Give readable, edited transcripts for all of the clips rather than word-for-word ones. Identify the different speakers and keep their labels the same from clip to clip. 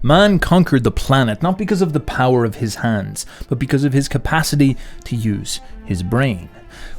Speaker 1: Man conquered the planet not because of the power of his hands, but because of his capacity to use his brain.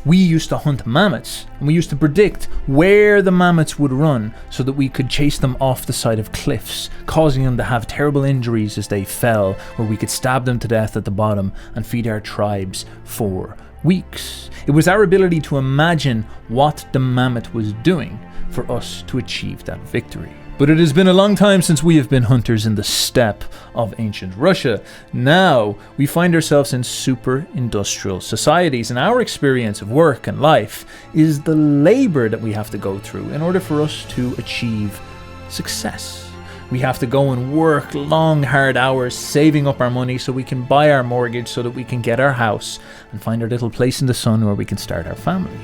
Speaker 1: We used to hunt mammoths, and we used to predict where the mammoths would run so that we could chase them off the side of cliffs, causing them to have terrible injuries as they fell, where we could stab them to death at the bottom and feed our tribes for weeks. It was our ability to imagine what the mammoth was doing for us to achieve that victory. But it has been a long time since we have been hunters in the steppe of ancient Russia. Now we find ourselves in super industrial societies, and our experience of work and life is the labor that we have to go through in order for us to achieve success. We have to go and work long, hard hours, saving up our money so we can buy our mortgage, so that we can get our house and find our little place in the sun where we can start our family.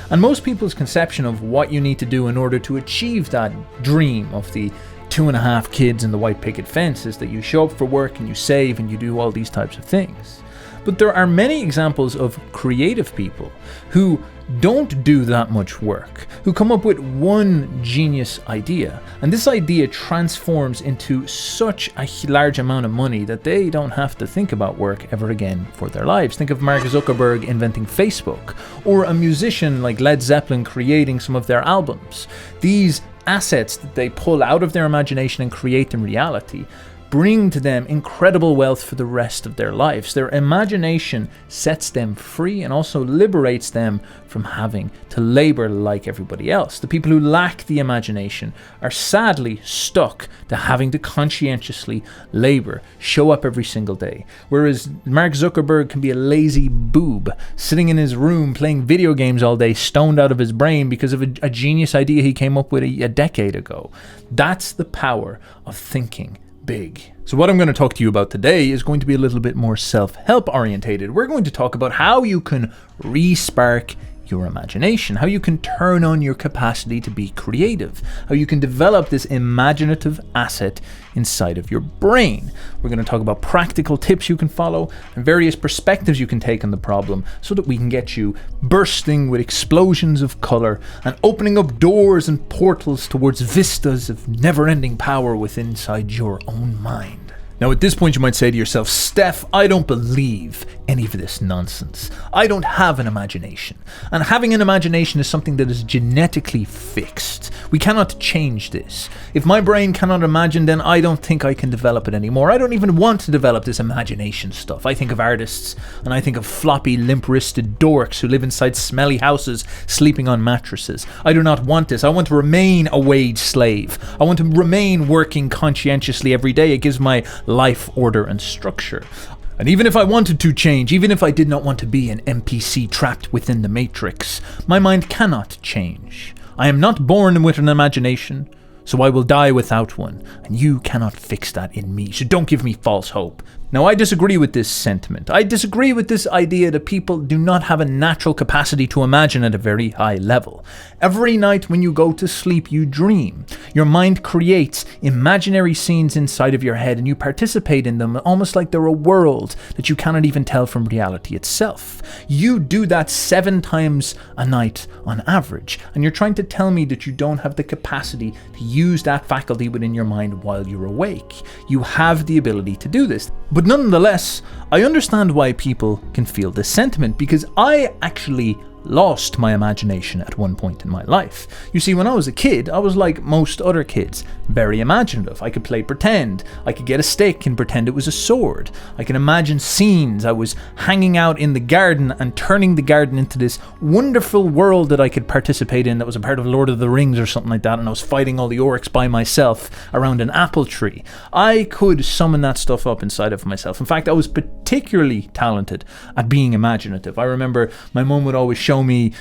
Speaker 1: And most people's conception of what you need to do in order to achieve that dream of the 2.5 kids in the white picket fence is that you show up for work and you save and you do all these types of things. But there are many examples of creative people who don't do that much work, who come up with one genius idea, and this idea transforms into such a large amount of money that they don't have to think about work ever again for their lives. Think of Mark Zuckerberg inventing Facebook, or a musician like Led Zeppelin creating some of their albums. These assets that they pull out of their imagination and create in reality bring to them incredible wealth for the rest of their lives. Their imagination sets them free and also liberates them from having to labor like everybody else. The people who lack the imagination are sadly stuck to having to conscientiously labor, show up every single day. Whereas Mark Zuckerberg can be a lazy boob, sitting in his room playing video games all day, stoned out of his brain because of a genius idea he came up with a decade ago. That's the power of thinking big. So what I'm going to talk to you about today is going to be a little bit more self-help orientated. We're going to talk about how you can re-spark your imagination, how you can turn on your capacity to be creative, how you can develop this imaginative asset inside of your brain. We're going to talk about practical tips you can follow and various perspectives you can take on the problem so that we can get you bursting with explosions of color and opening up doors and portals towards vistas of never-ending power within inside your own mind. Now at this point you might say to yourself, Steph, I don't believe any of this nonsense. I don't have an imagination. And having an imagination is something that is genetically fixed. We cannot change this. If my brain cannot imagine, then I don't think I can develop it anymore. I don't even want to develop this imagination stuff. I think of artists, and I think of floppy, limp-wristed dorks who live inside smelly houses, sleeping on mattresses. I do not want this. I want to remain a wage slave. I want to remain working conscientiously every day. It gives my life order and structure. And even if I wanted to change, even if I did not want to be an NPC trapped within the matrix, my mind cannot change. I am not born with an imagination, so I will die without one, and you cannot fix that in me, so don't give me false hope. Now, I disagree with this sentiment. I disagree with this idea that people do not have a natural capacity to imagine at a very high level. Every night when you go to sleep, you dream. Your mind creates imaginary scenes inside of your head, and you participate in them almost like they're a world that you cannot even tell from reality itself. You do that 7 times a night on average, and you're trying to tell me that you don't have the capacity to use that faculty within your mind while you're awake. You have the ability to do this. But nonetheless, I understand why people can feel this sentiment, because I actually lost my imagination at one point in my life. You see, when I was a kid, I was like most other kids, very imaginative. I could play pretend. I could get a stick and pretend it was a sword. I can imagine scenes. I was hanging out in the garden and turning the garden into this wonderful world that I could participate in that was a part of Lord of the Rings or something like that, and I was fighting all the orcs by myself around an apple tree. I could summon that stuff up inside of myself. In fact, I was particularly talented at being imaginative. I remember my mum would always show me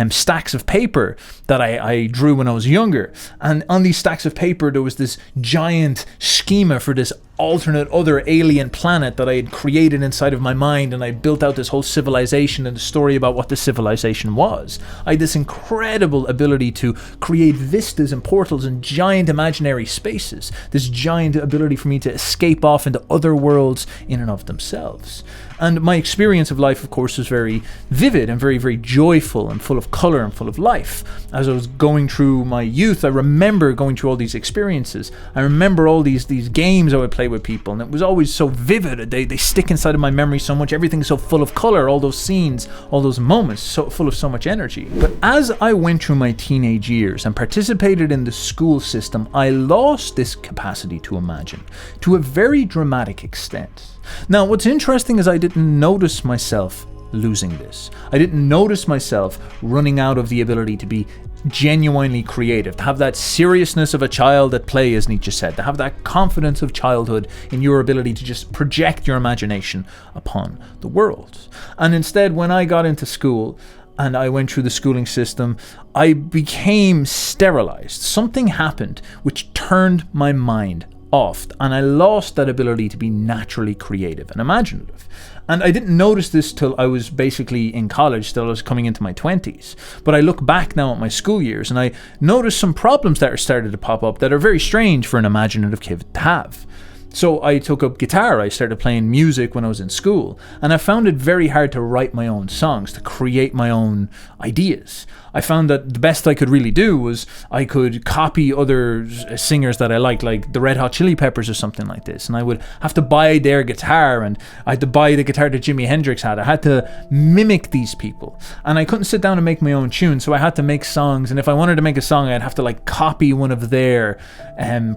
Speaker 1: stacks of paper that I drew when I was younger, and on these stacks of paper there was this giant schema for this alternate other alien planet that I had created inside of my mind, and I built out this whole civilization and the story about what the civilization was. I had this incredible ability to create vistas and portals and giant imaginary spaces, this giant ability for me to escape off into other worlds in and of themselves. And my experience of life, of course, was very vivid and very, very joyful and full of color and full of life. As I was going through my youth, I remember going through all these experiences. I remember all these games I would play play with people, and it was always so vivid. They stick inside of my memory so much. Everything's so full of color, all those scenes, all those moments, so full of so much energy. But as I went through my teenage years and participated in the school system, I lost this capacity to imagine to a very dramatic extent. Now, what's interesting is I didn't notice myself losing this. I didn't notice myself running out of the ability to be genuinely creative, to have that seriousness of a child at play, as Nietzsche said, to have that confidence of childhood in your ability to just project your imagination upon the world. And instead, when I got into school and I went through the schooling system, I became sterilized. Something happened which turned my mind off, and I lost that ability to be naturally creative and imaginative. And I didn't notice this till I was basically in college, till I was coming into my 20s. But I look back now at my school years and I notice some problems that are started to pop up that are very strange for an imaginative kid to have. So I took up guitar, I started playing music when I was in school, and I found it very hard to write my own songs, to create my own ideas. I found that the best I could really do was I could copy other singers that I liked, like the Red Hot Chili Peppers or something like this, and I would have to buy their guitar, and I had to buy the guitar that Jimi Hendrix had. I had to mimic these people, and I couldn't sit down and make my own tune, so I had to make songs, and if I wanted to make a song, I'd have to copy one of their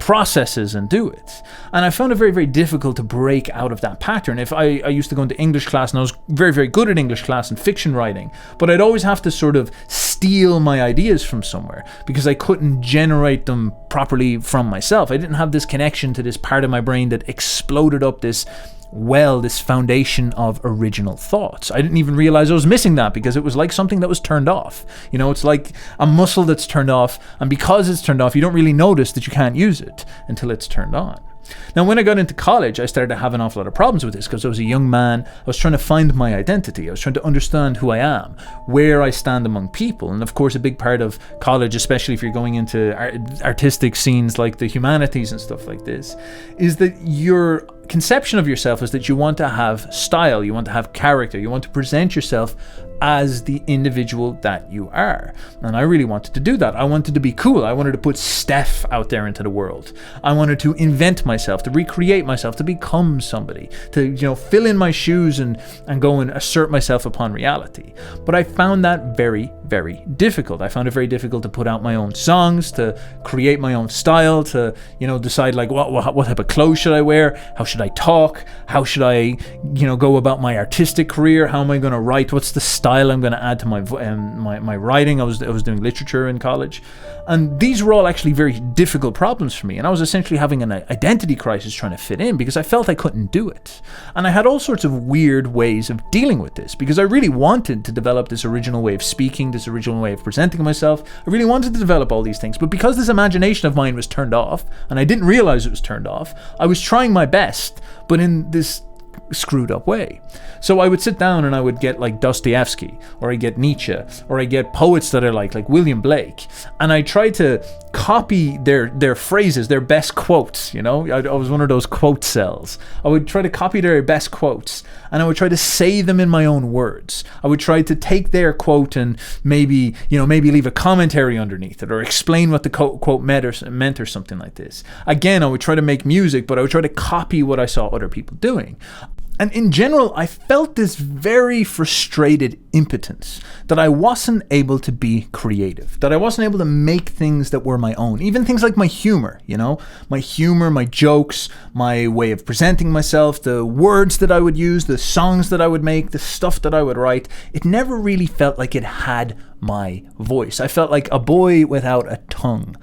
Speaker 1: processes and do it. And I found it very, very difficult to break out of that pattern. If I used to go into English class, and I was very, very good at English class and fiction writing, but I'd always have to sort of steal my ideas from somewhere because I couldn't generate them properly from myself. I didn't have this connection to this part of my brain that exploded up this foundation of original thoughts. I didn't even realize I was missing that because it was like something that was turned off. You know, it's like a muscle that's turned off, and because it's turned off, you don't really notice that you can't use it until it's turned on. Now, when I got into college, I started to have an awful lot of problems with this because I was a young man. I was trying to find my identity. I was trying to understand who I am, where I stand among people. And of course, a big part of college, especially if you're going into artistic scenes like the humanities and stuff like this, is that your conception of yourself is that you want to have style, you want to have character, you want to present yourself as the individual that you are. And I really wanted to do that. I wanted to be cool. I wanted to put Steph out there into the world. I wanted to invent myself, to recreate myself, to become somebody, to fill in my shoes and go and assert myself upon reality. But I found that very, very difficult. I found it very difficult to put out my own songs, to create my own style, to decide what type of clothes should I wear, how should I talk, how should I go about my artistic career, how am I going to write, what's the style I'm going to add to my writing. I was doing literature in college, and these were all actually very difficult problems for me, and I was essentially having an identity crisis trying to fit in because I felt I couldn't do it. And I had all sorts of weird ways of dealing with this because I really wanted to develop this original way of speaking, this original way of presenting myself. I really wanted to develop all these things, but because this imagination of mine was turned off and I didn't realize it was turned off, I was trying my best, but in this screwed up way. So I would sit down and I would get Dostoevsky, or I get Nietzsche, or I get poets that I like William Blake, and I tried to copy their phrases, their best quotes. I was one of those quote cells. I would try to copy their best quotes, and I would try to say them in my own words. I would try to take their quote and maybe leave a commentary underneath it, or explain what the quote meant or something like this. Again, I would try to make music, but I would try to copy what I saw other people doing. And in general, I felt this very frustrated impotence that I wasn't able to be creative, that I wasn't able to make things that were my own, even things like my humor, my jokes, my way of presenting myself, the words that I would use, the songs that I would make, the stuff that I would write. It never really felt like it had my voice. I felt like a boy without a tongue,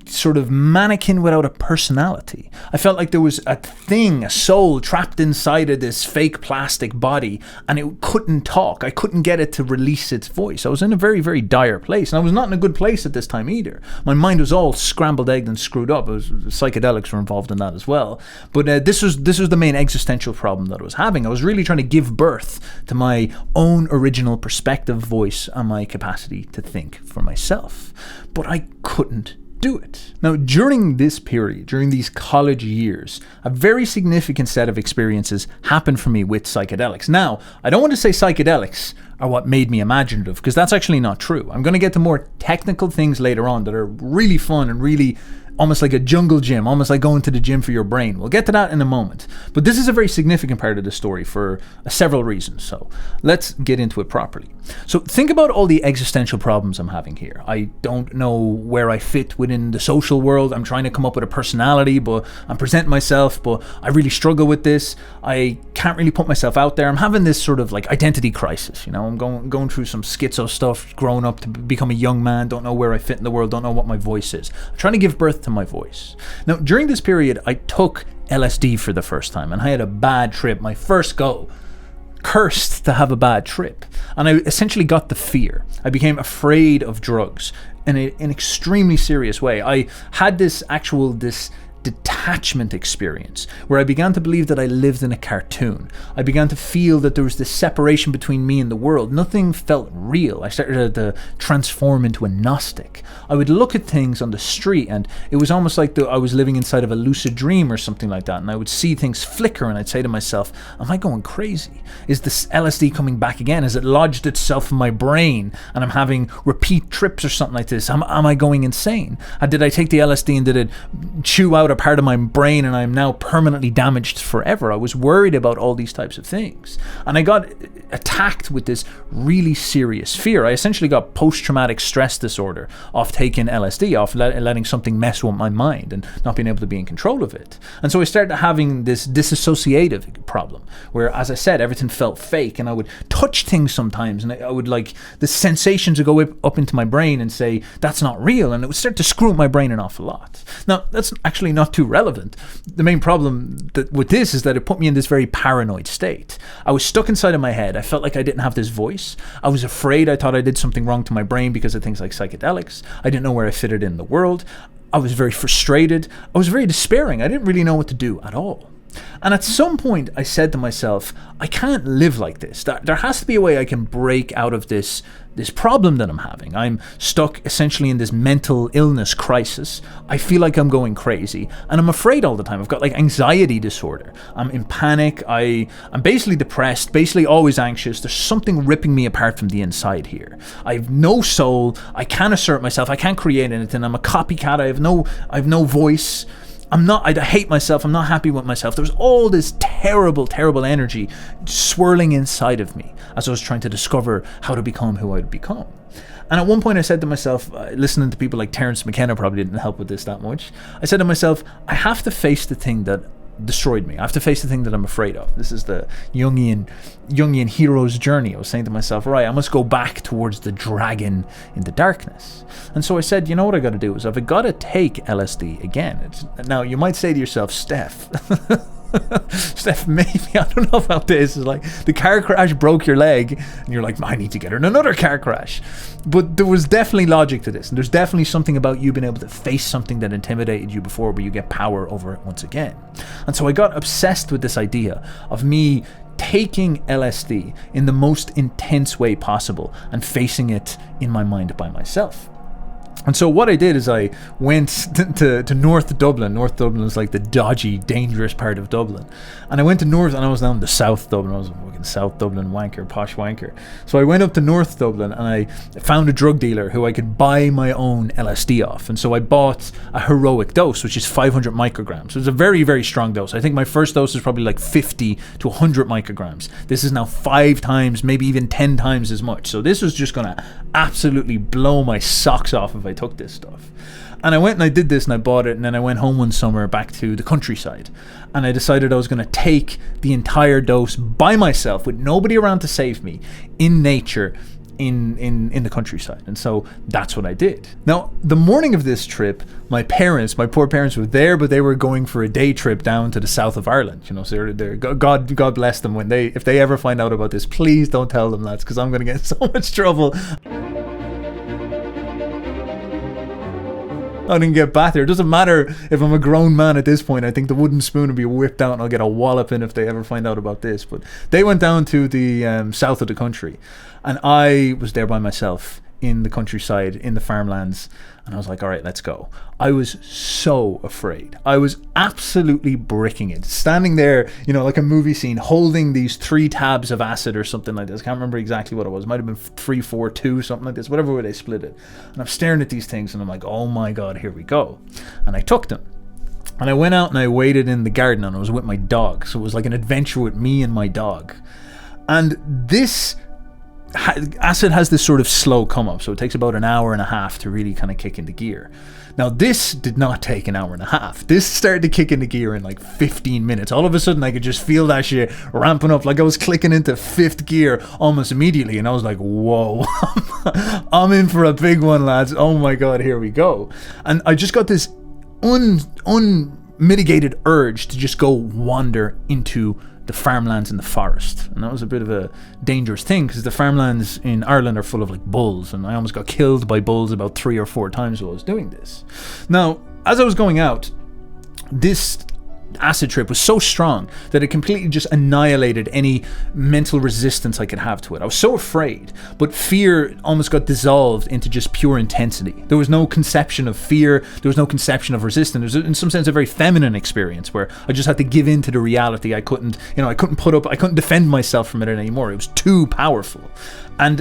Speaker 1: sort of mannequin without a personality. I felt like there was a thing, a soul trapped inside of this fake plastic body, and it couldn't talk. I couldn't get it to release its voice. I was in a very, very dire place, and I was not in a good place at this time either. My mind was all scrambled egged and screwed up. Psychedelics were involved in that as well. But this was the main existential problem that I was having. I was really trying to give birth to my own original perspective, voice, and my capacity to think for myself. But I couldn't do it. Now, during this period, during these college years, a very significant set of experiences happened for me with psychedelics. Now, I don't want to say psychedelics are what made me imaginative, because that's actually not true. I'm going to get to more technical things later on that are really fun and really almost like a jungle gym, almost like going to the gym for your brain. We'll get to that in a moment. But this is a very significant part of the story for several reasons. So let's get into it properly. So think about all the existential problems I'm having here. I don't know where I fit within the social world. I'm trying to come up with a personality, but I'm presenting myself, but I really struggle with this. I can't really put myself out there. I'm having this sort of like identity crisis. I'm going through some schizo stuff, growing up to become a young man, don't know where I fit in the world, don't know what my voice is. I'm trying to give birth to my voice. Now, during this period, I took LSD for the first time, and I had a bad trip, my first go. Cursed to have a bad trip, and I essentially got the fear. I became afraid of drugs in an extremely serious way. I had this detachment experience where I began to believe that I lived in a cartoon. I began to feel that there was this separation between me and the world. Nothing felt real. I started to transform into a Gnostic. I would look at things on the street, and it was almost like I was living inside of a lucid dream or something like that, and I would see things flicker, and I'd say to myself, am I going crazy? Is this LSD coming back again? Has it lodged itself in my brain and I'm having repeat trips or something like this? Am I going insane? Did I take the LSD and did it chew out a part of my brain and I'm now permanently damaged forever? I was worried about all these types of things, and I got attacked with this really serious fear. I essentially got post-traumatic stress disorder off taking LSD, off letting something mess with my mind and not being able to be in control of it. And so I started having this disassociative problem where, as I said, everything felt fake, and I would touch things sometimes and I would like the sensations would go up into my brain and say that's not real, and it would start to screw up my brain an awful lot. Now, that's actually not too relevant. The main problem with this is that it put me in this very paranoid state. I was stuck inside of my head. I felt like I didn't have this voice. I was afraid. I thought I did something wrong to my brain because of things like psychedelics. I didn't know where I fitted in the world. I was very frustrated. I was very despairing. I didn't really know what to do at all. And at some point, I said to myself, I can't live like this. There has to be a way I can break out of this problem that I'm having. I'm stuck essentially in this mental illness crisis. I feel like I'm going crazy, and I'm afraid all the time. I've got like anxiety disorder. I'm in panic. I'm basically depressed, basically always anxious. There's something ripping me apart from the inside here. I have no soul. I can't assert myself. I can't create anything. I'm a copycat. I have no voice. I hate myself. I'm not happy with myself. There was all this terrible, terrible energy swirling inside of me as I was trying to discover how to become who I'd become. And at one point I said to myself, listening to people like Terence McKenna probably didn't help with this that much. I said to myself, I have to face the thing that destroyed me. I have to face the thing that I'm afraid of. This is the Jungian hero's journey. I was saying to myself, right, I must go back towards the dragon in the darkness. And so I said, you know what I got to do is I've got to take LSD again. Now you might say to yourself, Steph, maybe I don't know about this. It's like the car crash broke your leg and you're like, I need to get her in another car crash. But there was definitely logic to this, and there's definitely something about you being able to face something that intimidated you before where you get power over it once again. And so I got obsessed with this idea of me taking LSD in the most intense way possible and facing it in my mind by myself. And so what I did is I went to North Dublin. North Dublin is like the dodgy, dangerous part of Dublin. And I went to North, and I was down to South Dublin. I was a fucking South Dublin wanker, posh wanker. So I went up to North Dublin, and I found a drug dealer who I could buy my own LSD off. And so I bought a heroic dose, which is 500 micrograms. So it's a very, very strong dose. I think my first dose was probably like 50 to 100 micrograms. This is now 5 times, maybe even 10 times as much. So this was just going to absolutely blow my socks off if I took this stuff. And I went and I did this and I bought it, and then I went home one summer back to the countryside, and I decided I was going to take the entire dose by myself with nobody around to save me in nature in the countryside. And so that's what I did. Now, the morning of this trip, my poor parents were there, but they were going for a day trip down to the south of Ireland. So they're God bless them. If they ever find out about this, please don't tell them that, because I'm going to get in so much trouble. I didn't get battered. It doesn't matter if I'm a grown man at this point. I think the wooden spoon will be whipped out and I'll get a walloping if they ever find out about this. But they went down to the south of the country, and I was there by myself in the countryside, in the farmlands, and I was like, all right, let's go. I was so afraid. I was absolutely bricking it. Standing there, you know, like a movie scene, holding these 3 tabs of acid or something like this. I can't remember exactly what it was. It might have been 3, 4, 2, something like this, whatever way they split it. And I'm staring at these things and I'm like, oh my God, here we go. And I took them. And I went out and I waited in the garden and I was with my dog. So it was like an adventure with me and my dog. And this acid has this sort of slow come up, so it takes about an hour and a half to really kind of kick into gear. Now this did not take an hour and a half. This started to kick into gear in like 15 minutes. All of a sudden I could just feel that shit ramping up, like I was clicking into 5th gear almost immediately, and I was like, whoa, I'm in for a big one, lads. Oh my God, here we go. And I just got this unmitigated urge to just go wander into the farmlands in the forest. And that was a bit of a dangerous thing because the farmlands in Ireland are full of like bulls, and I almost got killed by bulls about 3 or 4 times while I was doing this. Now, as I was going out, this acid trip was so strong that it completely just annihilated any mental resistance I could have to it. I was so afraid, but fear almost got dissolved into just pure intensity. There was no conception of fear, there was no conception of resistance. It was in some sense a very feminine experience where I just had to give in to the reality. I couldn't defend myself from it anymore. It was too powerful. And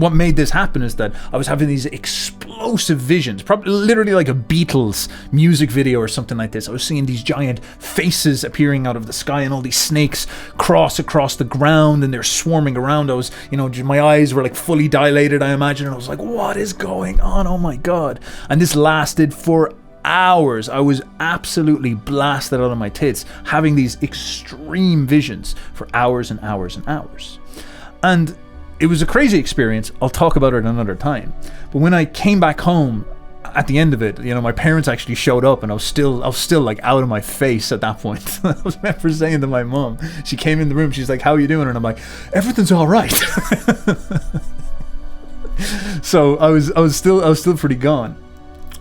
Speaker 1: what made this happen is that I was having these explosive visions, probably literally like a Beatles music video or something like this. I was seeing these giant faces appearing out of the sky and all these snakes cross across the ground and they're swarming around. I was, my eyes were like fully dilated, I imagine, and I was like, what is going on? Oh my God. And this lasted for hours. I was absolutely blasted out of my tits, having these extreme visions for hours and hours and hours. And it was a crazy experience. I'll talk about it another time. But when I came back home at the end of it, my parents actually showed up, and I was still like out of my face at that point. I remember saying to my mom, she came in the room, she's like, how are you doing? And I'm like, everything's all right. So I was still pretty gone.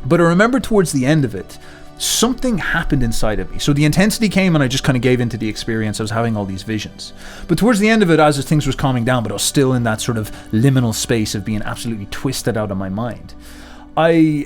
Speaker 1: But I remember towards the end of it, something happened inside of me. So the intensity came and I just kind of gave into the experience. I was having all these visions. But towards the end of it, as things was calming down, but I was still in that sort of liminal space of being absolutely twisted out of my mind, I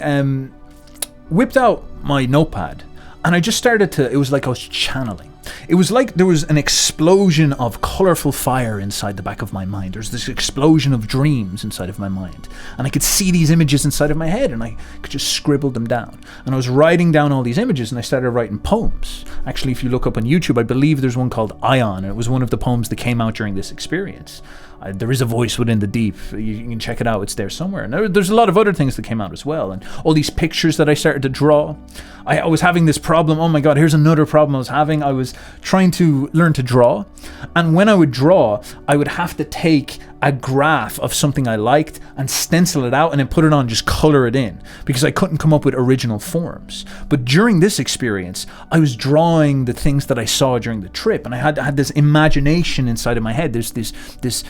Speaker 1: whipped out my notepad and I just started to, it was like I was channeling. It was like there was an explosion of colorful fire inside the back of my mind. There's this explosion of dreams inside of my mind. And I could see these images inside of my head and I could just scribble them down. And I was writing down all these images and I started writing poems. Actually, if you look up on YouTube, I believe there's one called Ion. And it was one of the poems that came out during this experience. There is a voice within the deep. You can check it out. It's there somewhere. And there's a lot of other things that came out as well. And all these pictures that I started to draw. I was having this problem. Oh my God, here's another problem I was having. I was trying to learn to draw. And when I would draw, I would have to take a graph of something I liked and stencil it out and then put it on, just color it in, because I couldn't come up with original forms. But during this experience, I was drawing the things that I saw during the trip, and I had this imagination inside of my head. There's this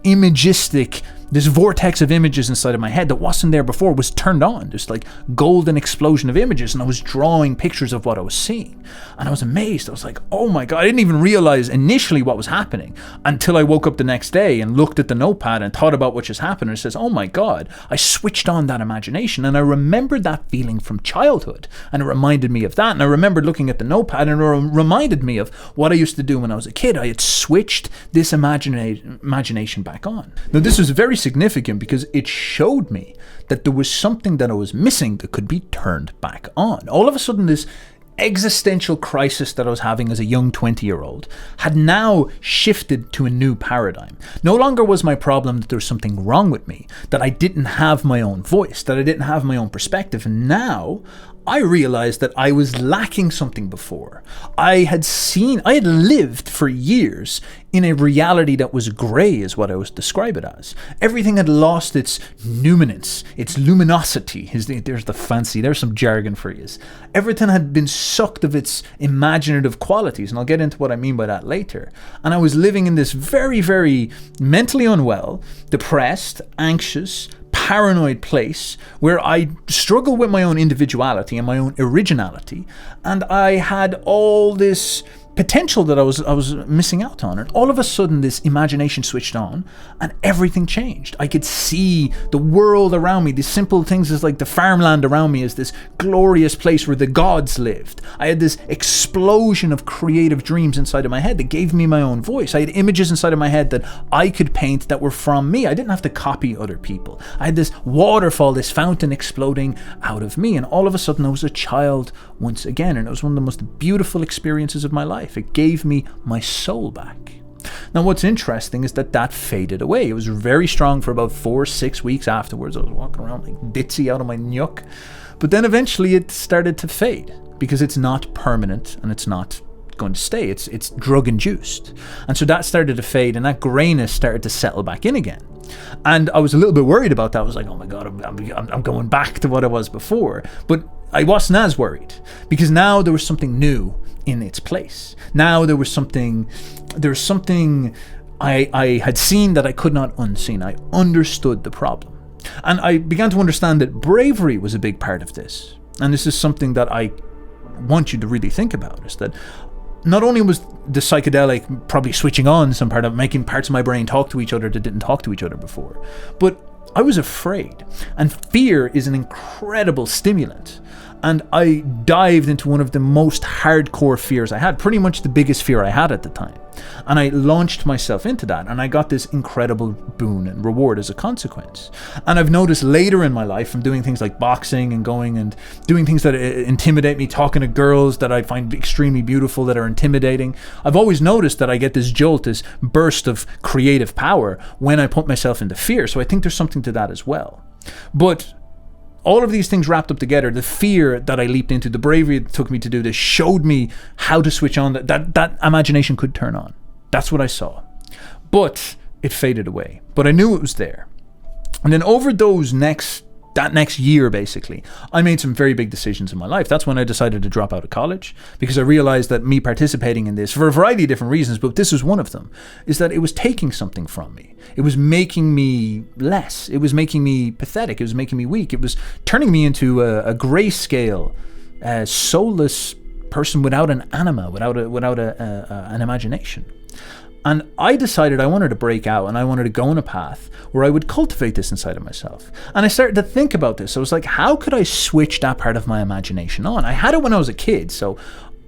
Speaker 1: imagistic, this vortex of images inside of my head that wasn't there before was turned on. This like golden explosion of images, and I was drawing pictures of what I was seeing, and I was amazed. I was like, oh my God, I didn't even realize initially what was happening until I woke up the next day and looked at the notepad and thought about what just happened, and it says, oh my God, I switched on that imagination. And I remembered that feeling from childhood, and it reminded me of that. And I remembered looking at the notepad and it reminded me of what I used to do when I was a kid. I had switched this imagination back on. Now this was very significant because it showed me that there was something that I was missing that could be turned back on. All of a sudden, this existential crisis that I was having as a young 20-year-old had now shifted to a new paradigm. No longer was my problem that there was something wrong with me, that I didn't have my own voice, that I didn't have my own perspective. And now I realized that I was lacking something before. I had lived for years in a reality that was grey, is what I would describe it as. Everything had lost its numinance, its luminosity. There's some jargon for you. Everything had been sucked of its imaginative qualities, and I'll get into what I mean by that later. And I was living in this very, very mentally unwell, depressed, anxious, paranoid place where I struggle with my own individuality and my own originality, and I had all this potential that I was missing out on. And all of a sudden this imagination switched on and everything changed. I could see the world around me, these simple things as like the farmland around me as this glorious place where the gods lived. I had this explosion of creative dreams inside of my head that gave me my own voice. I had images inside of my head that I could paint that were from me. I didn't have to copy other people. I had this waterfall, this fountain exploding out of me, and all of a sudden I was a child once again, and it was one of the most beautiful experiences of my life. It gave me my soul back. Now what's interesting is that faded away. It was very strong for about 4 or 6 weeks afterwards. I was walking around like ditzy out of my nuck. But then eventually it started to fade because it's not permanent and it's not going to stay. It's drug induced. And so that started to fade and that grayness started to settle back in again. And I was a little bit worried about that. I was like, oh my God, I'm going back to what I was before. But I wasn't as worried because now there was something new in its place. Now there was something I had seen that I could not unseen. I understood the problem. And I began to understand that bravery was a big part of this. And this is something that I want you to really think about, is that not only was the psychedelic probably switching on some part of making parts of my brain talk to each other that didn't talk to each other before, but I was afraid. And fear is an incredible stimulant. And I dived into one of the most hardcore fears I had, pretty much the biggest fear I had at the time. And I launched myself into that, and I got this incredible boon and reward as a consequence. And I've noticed later in my life, from doing things like boxing and going and doing things that intimidate me, talking to girls that I find extremely beautiful that are intimidating, I've always noticed that I get this jolt, this burst of creative power when I put myself into fear. So I think there's something to that as well. But all of these things wrapped up together, the fear that I leaped into, the bravery it took me to do this, showed me how to switch on, that imagination could turn on. That's what I saw. But it faded away. But I knew it was there. And then over that next year, basically, I made some very big decisions in my life. That's when I decided to drop out of college, because I realized that me participating in this, for a variety of different reasons, but this was one of them, is that it was taking something from me. It was making me less. It was making me pathetic. It was making me weak. It was turning me into a grayscale, soulless person without an anima, without an imagination. And I decided I wanted to break out, and I wanted to go on a path where I would cultivate this inside of myself. And I started to think about this. I was like, how could I switch that part of my imagination on? I had it when I was a kid, so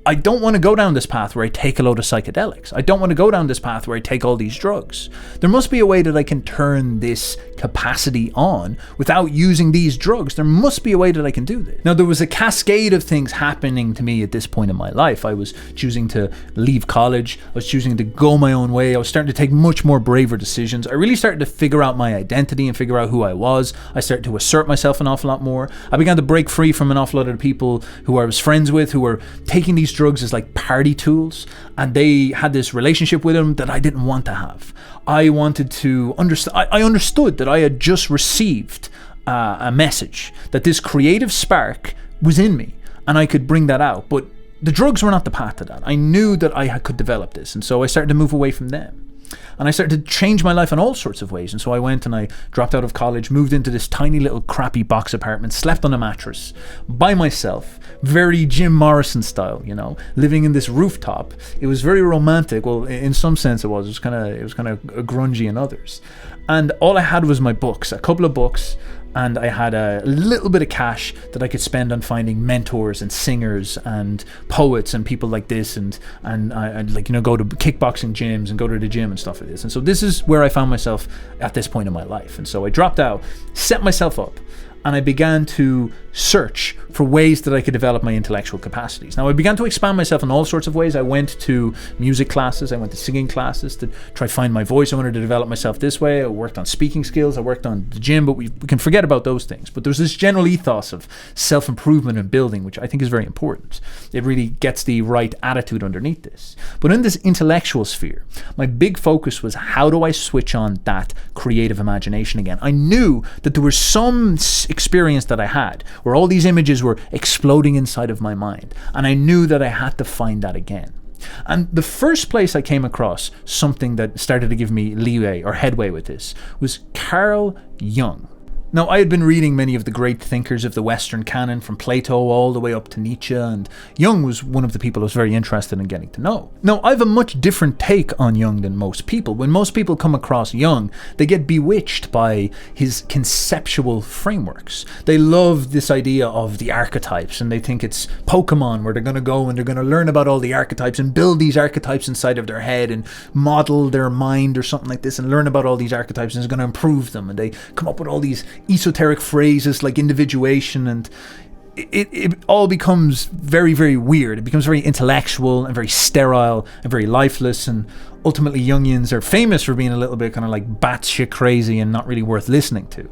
Speaker 1: I don't want to go down this path where I take a load of psychedelics. I don't want to go down this path where I take all these drugs. There must be a way that I can turn this capacity on without using these drugs. There must be a way that I can do this. Now, there was a cascade of things happening to me at this point in my life. I was choosing to leave college. I was choosing to go my own way. I was starting to take much more braver decisions. I really started to figure out my identity and figure out who I was. I started to assert myself an awful lot more. I began to break free from an awful lot of the people who I was friends with, who were taking these drugs as like party tools, and they had this relationship with them that I didn't want to have. I wanted to understand. I understood that I had just received a message that this creative spark was in me and I could bring that out, but the drugs were not the path to that. I knew that I could develop this, and so I started to move away from them. And I started to change my life in all sorts of ways. And so I went and I dropped out of college, moved into this tiny little crappy box apartment, slept on a mattress by myself, very Jim Morrison style, you know, living in this rooftop. It was very romantic. Well, in some sense it was. It was kind of grungy in others. And all I had was my books, a couple of books, and I had a little bit of cash that I could spend on finding mentors and singers and poets and people like this, and I'd like, you know, go to kickboxing gyms and go to the gym and stuff like this. And so this is where I found myself at this point in my life. And so I dropped out, set myself up, and I began to search for ways that I could develop my intellectual capacities. Now, I began to expand myself in all sorts of ways. I went to music classes, I went to singing classes to try to find my voice. I wanted to develop myself this way. I worked on speaking skills, I worked on the gym, but we can forget about those things. But there's this general ethos of self-improvement and building, which I think is very important. It really gets the right attitude underneath this. But in this intellectual sphere, my big focus was, how do I switch on that creative imagination again? I knew that there was some experience that I had where all these images were exploding inside of my mind, and I knew that I had to find that again. And the first place I came across something that started to give me leeway or headway with this was Carl Jung. Now, I had been reading many of the great thinkers of the Western canon, from Plato all the way up to Nietzsche, and Jung was one of the people I was very interested in getting to know. Now, I have a much different take on Jung than most people. When most people come across Jung, they get bewitched by his conceptual frameworks. They love this idea of the archetypes, and they think it's Pokemon, where they're going to go and they're going to learn about all the archetypes and build these archetypes inside of their head and model their mind or something like this and learn about all these archetypes, and it's going to improve them. And they come up with all these esoteric phrases like individuation, and it all becomes very, very weird. It becomes very intellectual and very sterile and very lifeless, and ultimately Jungians are famous for being a little bit kind of like batshit crazy and not really worth listening to.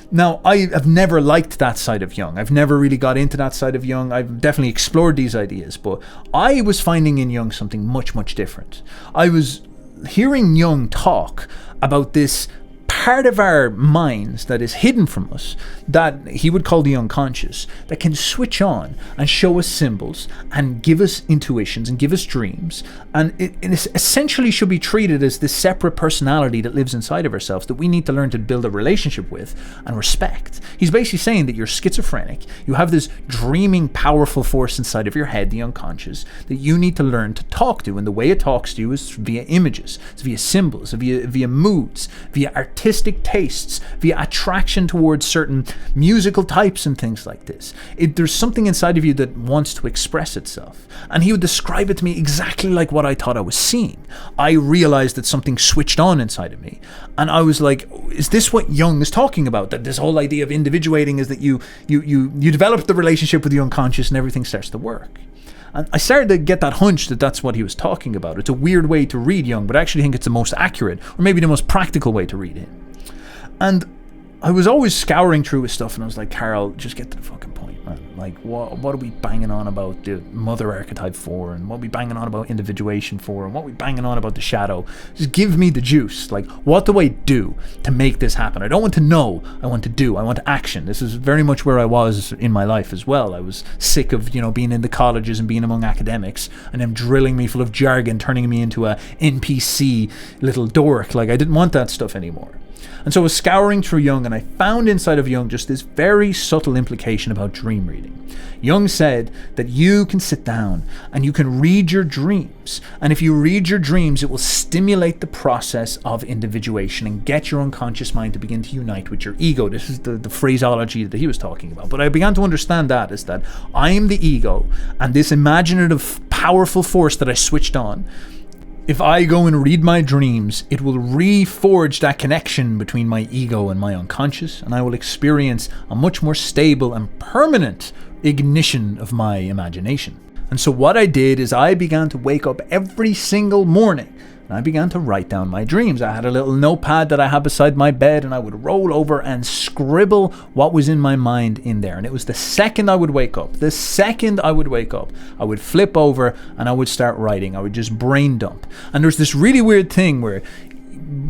Speaker 1: Now, I have never liked that side of Jung. I've never really got into that side of Jung. I've definitely explored these ideas, but I was finding in Jung something much, much different. I was hearing Jung talk about this part of our minds that is hidden from us, that he would call the unconscious, that can switch on and show us symbols and give us intuitions and give us dreams, and it essentially should be treated as this separate personality that lives inside of ourselves that we need to learn to build a relationship with and respect. He's basically saying that you're schizophrenic, you have this dreaming powerful force inside of your head, the unconscious, that you need to learn to talk to, and the way it talks to you is via images, it's via symbols, via moods, via artistic tastes, via attraction towards certain musical types and things like this. There's something inside of you that wants to express itself. And he would describe it to me exactly like what I thought I was seeing. I realized that something switched on inside of me. And I was like, is this what Jung is talking about? That this whole idea of individuating is that you develop the relationship with the unconscious and everything starts to work. And I started to get that hunch that that's what he was talking about. It's a weird way to read Jung, but I actually think it's the most accurate, or maybe the most practical way to read him. And I was always scouring through his stuff, and I was like, Carl, just get to the fucking point, man. Like, what are we banging on about the mother archetype for, and what are we banging on about individuation for, and what are we banging on about the shadow? Just give me the juice. Like, what do I do to make this happen? I don't want to know, I want to do, I want action. This is very much where I was in my life as well. I was sick of, being in the colleges and being among academics, and them drilling me full of jargon, turning me into a NPC little dork. Like, I didn't want that stuff anymore. And so I was scouring through Jung, and I found inside of Jung just this very subtle implication about dream reading. Jung said that you can sit down and you can read your dreams. And if you read your dreams, it will stimulate the process of individuation and get your unconscious mind to begin to unite with your ego. This is the phraseology that he was talking about. But I began to understand that is that I am the ego, and this imaginative, powerful force that I switched on, if I go and read my dreams, it will reforge that connection between my ego and my unconscious, and I will experience a much more stable and permanent ignition of my imagination. And so what I did is I began to wake up every single morning, and I began to write down my dreams. I had a little notepad that I had beside my bed, and I would roll over and scribble what was in my mind in there. And it was the second I would wake up, I would flip over and I would start writing. I would just brain dump. And there's this really weird thing where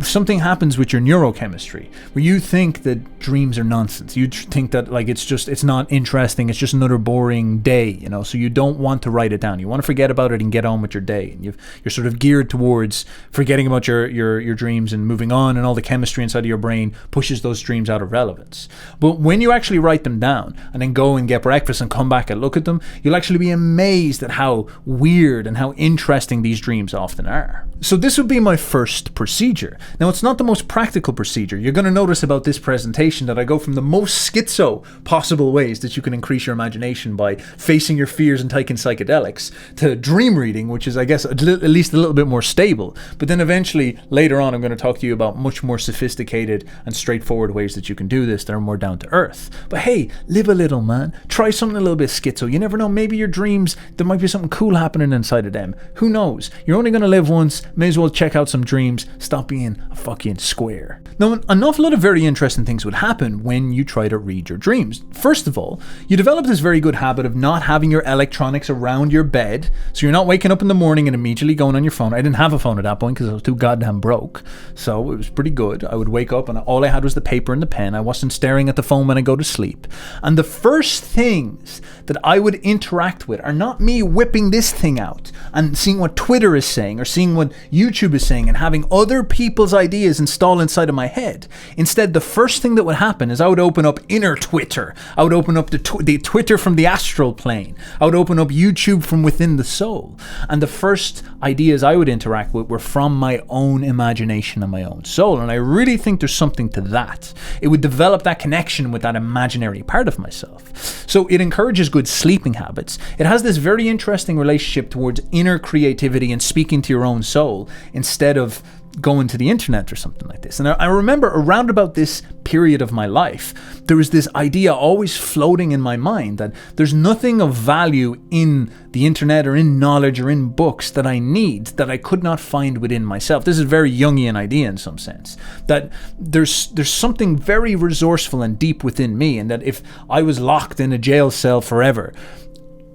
Speaker 1: something happens with your neurochemistry where you think that dreams are nonsense. You think that it's not interesting, it's just another boring day, so you don't want to write it down. You want to forget about it and get on with your day. And you're sort of geared towards forgetting about your dreams and moving on, and all the chemistry inside of your brain pushes those dreams out of relevance. But when you actually write them down and then go and get breakfast and come back and look at them, you'll actually be amazed at how weird and how interesting these dreams often are. So this would be my first procedure. Now, it's not the most practical procedure. You're going to notice about this presentation that I go from the most schizo possible ways that you can increase your imagination by facing your fears and taking psychedelics, to dream reading, which is, I guess, at least a little bit more stable. But then eventually, later on, I'm going to talk to you about much more sophisticated and straightforward ways that you can do this that are more down to earth. But hey, live a little, man. Try something a little bit schizo. You never know. Maybe your dreams, there might be something cool happening inside of them. Who knows? You're only going to live once. May as well check out some dreams. Stop being a fucking square. Now, an awful lot of very interesting things would happen when you try to read your dreams. First of all, you develop this very good habit of not having your electronics around your bed, so you're not waking up in the morning and immediately going on your phone. I didn't have a phone at that point because I was too goddamn broke, so it was pretty good. I would wake up and all I had was the paper and the pen. I wasn't staring at the phone when I go to sleep. And the first things that I would interact with are not me whipping this thing out and seeing what Twitter is saying or seeing what YouTube is saying and having other people's ideas install inside of my head. Instead, the first thing that would happen is I would open up inner Twitter. I would open up the Twitter from the astral plane. I would open up YouTube from within the soul. And the first ideas I would interact with were from my own imagination and my own soul. And I really think there's something to that. It would develop that connection with that imaginary part of myself. So it encourages good sleeping habits. It has this very interesting relationship towards inner creativity and speaking to your own soul instead of going to the internet or something like this. And I remember around about this period of my life, there was this idea always floating in my mind that there's nothing of value in the internet or in knowledge or in books that I need that I could not find within myself. This is a very Jungian idea in some sense, that there's something very resourceful and deep within me, and that if I was locked in a jail cell forever,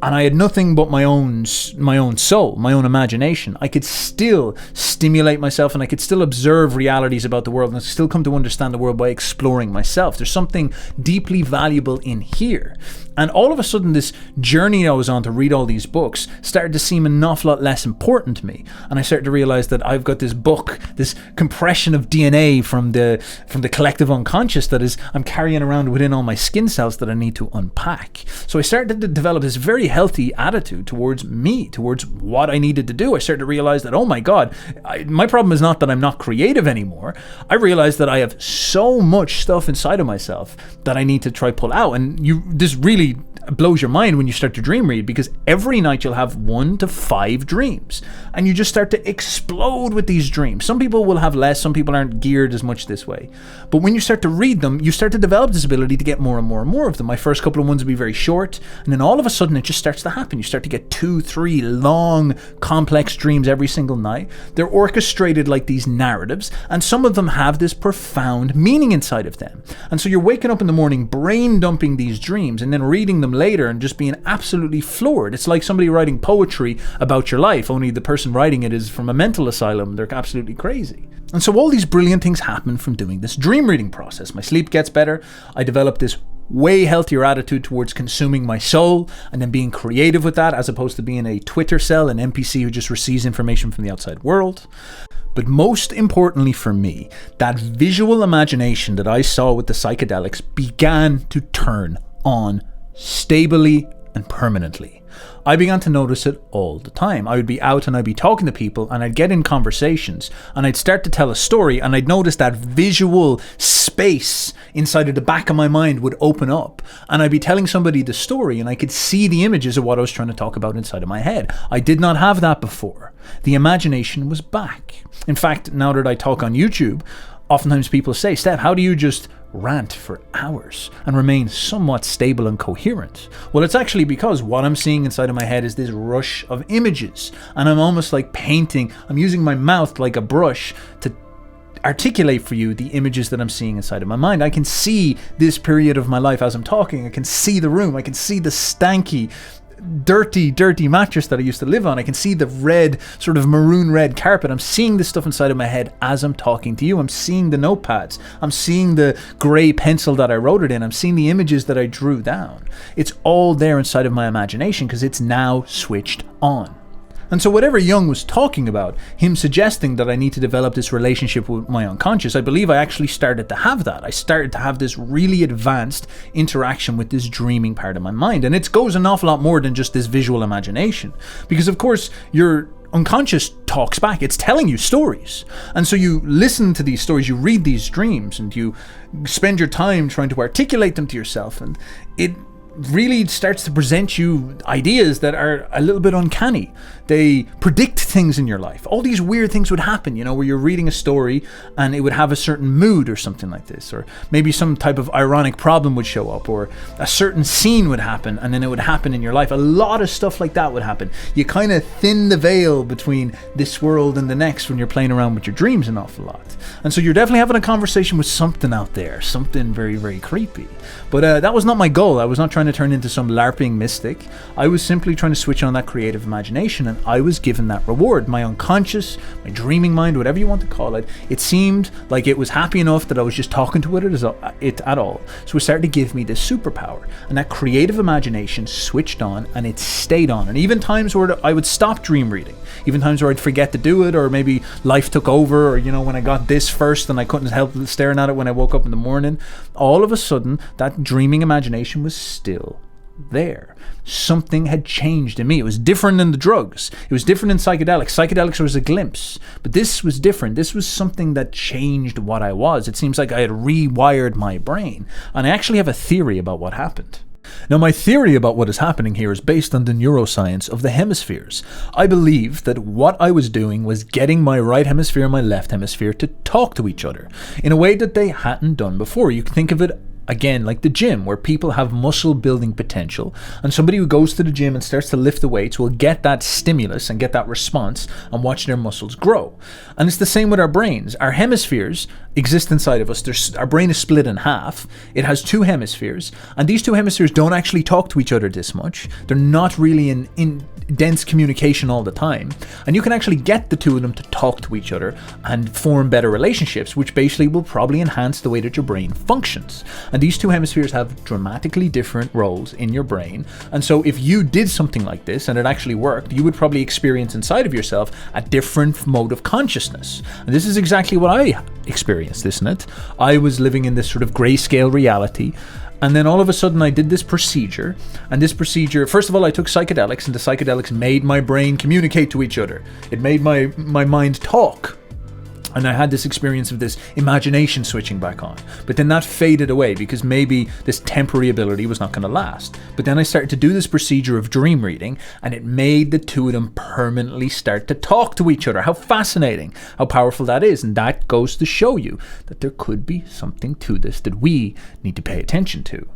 Speaker 1: and I had nothing but my own soul, my own imagination, I could still stimulate myself and I could still observe realities about the world and still come to understand the world by exploring myself. There's something deeply valuable in here. And all of a sudden, this journey I was on to read all these books started to seem an awful lot less important to me. And I started to realize that I've got this book, this compression of DNA from the collective unconscious that is I'm carrying around within all my skin cells that I need to unpack. So I started to develop this very healthy attitude towards me, towards what I needed to do. I started to realize that, oh my God, my problem is not that I'm not creative anymore. I realized that I have so much stuff inside of myself that I need to try pull out. And this really blows your mind when you start to dream read, because every night you'll have 1 to 5 dreams and you just start to explode with these dreams. Some people will have less, some people aren't geared as much this way, but when you start to read them, you start to develop this ability to get more and more and more of them. My first couple of ones will be very short, and then all of a sudden it just starts to happen. You start to get 2-3 long complex dreams every single night. They're orchestrated like these narratives, and some of them have this profound meaning inside of them. And so you're waking up in the morning brain dumping these dreams and then reading them later and just being absolutely floored. It's like somebody writing poetry about your life, only the person writing it is from a mental asylum. They're absolutely crazy. And so all these brilliant things happen from doing this dream reading process. My sleep gets better. I develop this way healthier attitude towards consuming my soul and then being creative with that, as opposed to being a Twitter cell, an NPC who just receives information from the outside world. But most importantly for me, that visual imagination that I saw with the psychedelics began to turn on stably and permanently. I began to notice it all the time. I would be out and I'd be talking to people and I'd get in conversations and I'd start to tell a story and I'd notice that visual space inside of the back of my mind would open up and I'd be telling somebody the story and I could see the images of what I was trying to talk about inside of my head. I did not have that before. The imagination was back. In fact, now that I talk on YouTube, oftentimes people say, Steph, how do you just rant for hours and remain somewhat stable and coherent? Well, it's actually because what I'm seeing inside of my head is this rush of images, and I'm almost like painting. I'm using my mouth like a brush to articulate for you the images that I'm seeing inside of my mind. I can see this period of my life as I'm talking. I can see the room. I can see the stanky, dirty mattress that I used to live on. I can see the red, sort of maroon red carpet. I'm seeing this stuff inside of my head as I'm talking to you. I'm seeing the notepads. I'm seeing the grey pencil that I wrote it in. I'm seeing the images that I drew down. It's all there inside of my imagination because it's now switched on. And so whatever Jung was talking about, him suggesting that I need to develop this relationship with my unconscious, I believe I actually started to have that. I started to have this really advanced interaction with this dreaming part of my mind. And it goes an awful lot more than just this visual imagination. Because of course, your unconscious talks back. It's telling you stories. And so you listen to these stories, you read these dreams, and you spend your time trying to articulate them to yourself. And it really starts to present you ideas that are a little bit uncanny. They predict things in your life. All these weird things would happen, where you're reading a story and it would have a certain mood or something like this, or maybe some type of ironic problem would show up, or a certain scene would happen and then it would happen in your life. A lot of stuff like that would happen. You kind of thin the veil between this world and the next when you're playing around with your dreams an awful lot. And so you're definitely having a conversation with something out there, something very, very creepy. But that was not my goal. I was not trying trying to turn into some LARPing mystic. I was simply trying to switch on that creative imagination, and I was given that reward. My unconscious, my dreaming mind, whatever you want to call it, it seemed like it was happy enough that I was just talking to it at all. So it started to give me this superpower, and that creative imagination switched on, and it stayed on. And even times where I would stop dream reading, even times where I'd forget to do it, or maybe life took over, or when I got this first and I couldn't help staring at it when I woke up in the morning, all of a sudden that dreaming imagination was still there. Something had changed in me. It was different than the drugs. It was different in psychedelics. Psychedelics was a glimpse, but this was different. This was something that changed what I was. It seems like I had rewired my brain, and I actually have a theory about what happened. Now, my theory about what is happening here is based on the neuroscience of the hemispheres. I believe that what I was doing was getting my right hemisphere and my left hemisphere to talk to each other in a way that they hadn't done before. You can think of it again like the gym, where people have muscle building potential, and somebody who goes to the gym and starts to lift the weights will get that stimulus and get that response and watch their muscles grow. And it's the same with our brains. Our hemispheres exist inside of us. Our brain is split in half. It has two hemispheres, and these two hemispheres don't actually talk to each other this much. They're not really in dense communication all the time, and you can actually get the two of them to talk to each other and form better relationships, which basically will probably enhance the way that your brain functions. And these two hemispheres have dramatically different roles in your brain, and so if you did something like this and it actually worked, you would probably experience inside of yourself a different mode of consciousness. And this is exactly what I experienced, isn't it? I was living in this sort of grayscale reality, and then all of a sudden I did this procedure, and this procedure, first of all, I took psychedelics, and the psychedelics made my brain communicate to each other. It made my mind talk. And I had this experience of this imagination switching back on. But then that faded away because maybe this temporary ability was not going to last. But then I started to do this procedure of dream reading, and it made the two of them permanently start to talk to each other. How fascinating, how powerful that is. And that goes to show you that there could be something to this that we need to pay attention to.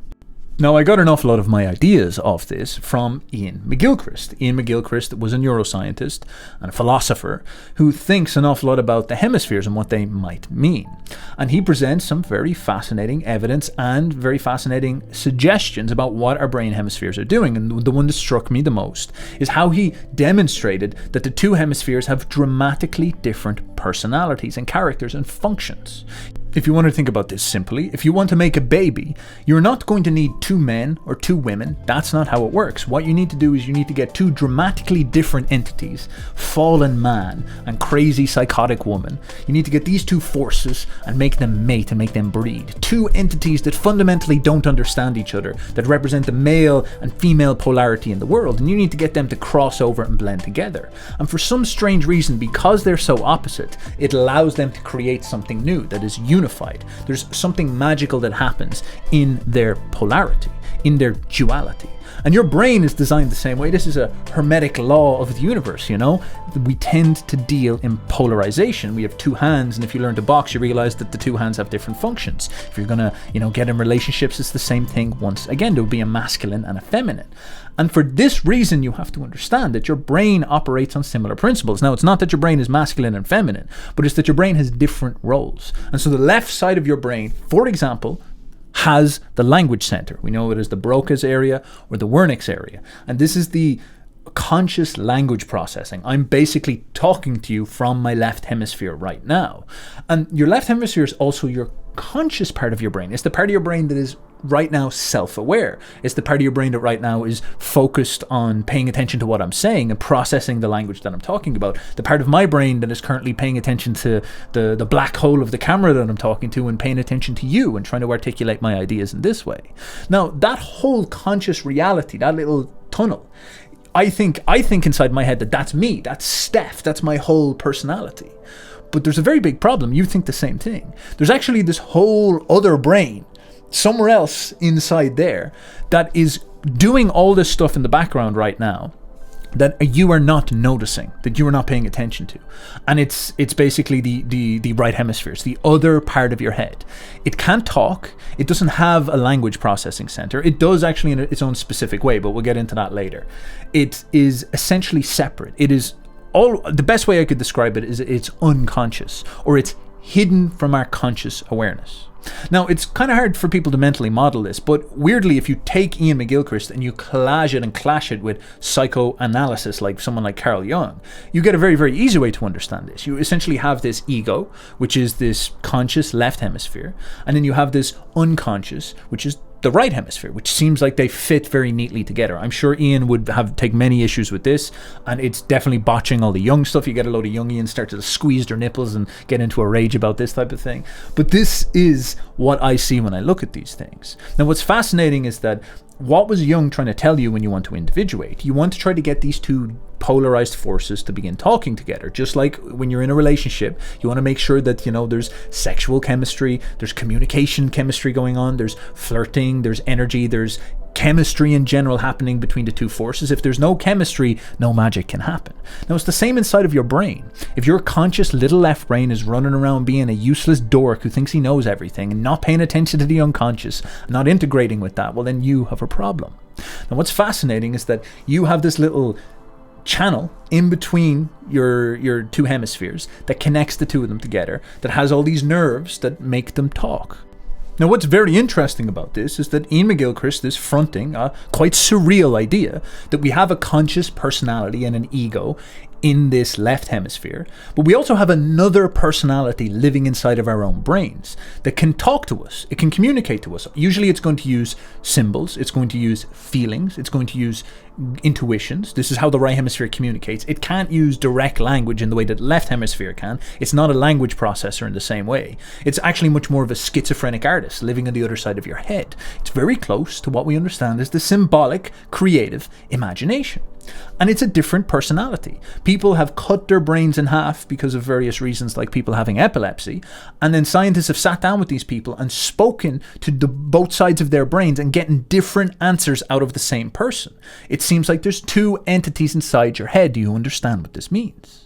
Speaker 1: Now, I got an awful lot of my ideas off this from Ian McGilchrist. Ian McGilchrist was a neuroscientist and a philosopher who thinks an awful lot about the hemispheres and what they might mean. And he presents some very fascinating evidence and very fascinating suggestions about what our brain hemispheres are doing. And the one that struck me the most is how he demonstrated that the two hemispheres have dramatically different personalities and characters and functions. If you want to think about this simply, if you want to make a baby, you're not going to need two men or two women. That's not how it works. What you need to do is you need to get two dramatically different entities, fallen man and crazy psychotic woman. You need to get these two forces and make them mate and make them breed. Two entities that fundamentally don't understand each other, that represent the male and female polarity in the world, and you need to get them to cross over and blend together. And for some strange reason, because they're so opposite, it allows them to create something new that is unified. There's something magical that happens in their polarity, in their duality. And your brain is designed the same way. This is a hermetic law of the universe, We tend to deal in polarization. We have two hands, and if you learn to box, you realize that the two hands have different functions. If you're gonna, get in relationships, it's the same thing once again. There will be a masculine and a feminine. And for this reason, you have to understand that your brain operates on similar principles. Now, it's not that your brain is masculine and feminine, but it's that your brain has different roles. And so the left side of your brain, for example, has the language center. We know it as the Broca's area or the Wernicke's area. And this is the conscious language processing. I'm basically talking to you from my left hemisphere right now. And your left hemisphere is also your conscious part of your brain. It's the part of your brain that is right now self-aware. It's the part of your brain that right now is focused on paying attention to what I'm saying and processing the language that I'm talking about. The part of my brain that is currently paying attention to the black hole of the camera that I'm talking to and paying attention to you and trying to articulate my ideas in this way. Now, that whole conscious reality, that little tunnel, I think inside my head that that's me, that's Steph, that's my whole personality. But there's a very big problem. You think the same thing. There's actually this whole other brain somewhere else inside there that is doing all this stuff in the background right now that you are not noticing, that you are not paying attention to. And it's basically the right hemisphere. It's the other part of your head. It can't talk. It doesn't have a language processing center. It does actually in its own specific way, but we'll get into that later. It is essentially separate. It is the best way I could describe it is it's unconscious, or it's hidden from our conscious awareness. Now, it's kind of hard for people to mentally model this, but weirdly, if you take Ian McGilchrist and you collage it and clash it with psychoanalysis, like someone like Carl Jung, you get a very, very easy way to understand this. You essentially have this ego, which is this conscious left hemisphere, and then you have this unconscious, which is the right hemisphere, which seems like they fit very neatly together. I'm sure Ian would take many issues with this, and it's definitely botching all the Jung stuff. You get a load of Jungians start to squeeze their nipples and get into a rage about this type of thing. But this is what I see when I look at these things. Now, what's fascinating is that what was Jung trying to tell you when you want to individuate? You want to try to get these two polarized forces to begin talking together. Just like when you're in a relationship, you want to make sure that, there's sexual chemistry, there's communication chemistry going on, there's flirting, there's energy, there's chemistry in general happening between the two forces. If there's no chemistry, no magic can happen. Now, it's the same inside of your brain. If your conscious little left brain is running around being a useless dork who thinks he knows everything and not paying attention to the unconscious, not integrating with that, well, then you have a problem. Now, what's fascinating is that you have this little channel in between your two hemispheres that connects the two of them together, that has all these nerves that make them talk. Now, what's very interesting about this is that Ian McGilchrist is fronting a quite surreal idea that we have a conscious personality and an ego in this left hemisphere, but we also have another personality living inside of our own brains that can talk to us. It can communicate to us. Usually it's going to use symbols, it's going to use feelings, it's going to use intuitions. This is how the right hemisphere communicates. It can't use direct language in the way that the left hemisphere can. It's not a language processor in the same way. It's actually much more of a schizophrenic artist living on the other side of your head. It's very close to what we understand as the symbolic, creative imagination. And it's a different personality. People have cut their brains in half because of various reasons, like people having epilepsy. And then scientists have sat down with these people and spoken to both sides of their brains and getting different answers out of the same person. It seems like there's two entities inside your head. Do you understand what this means?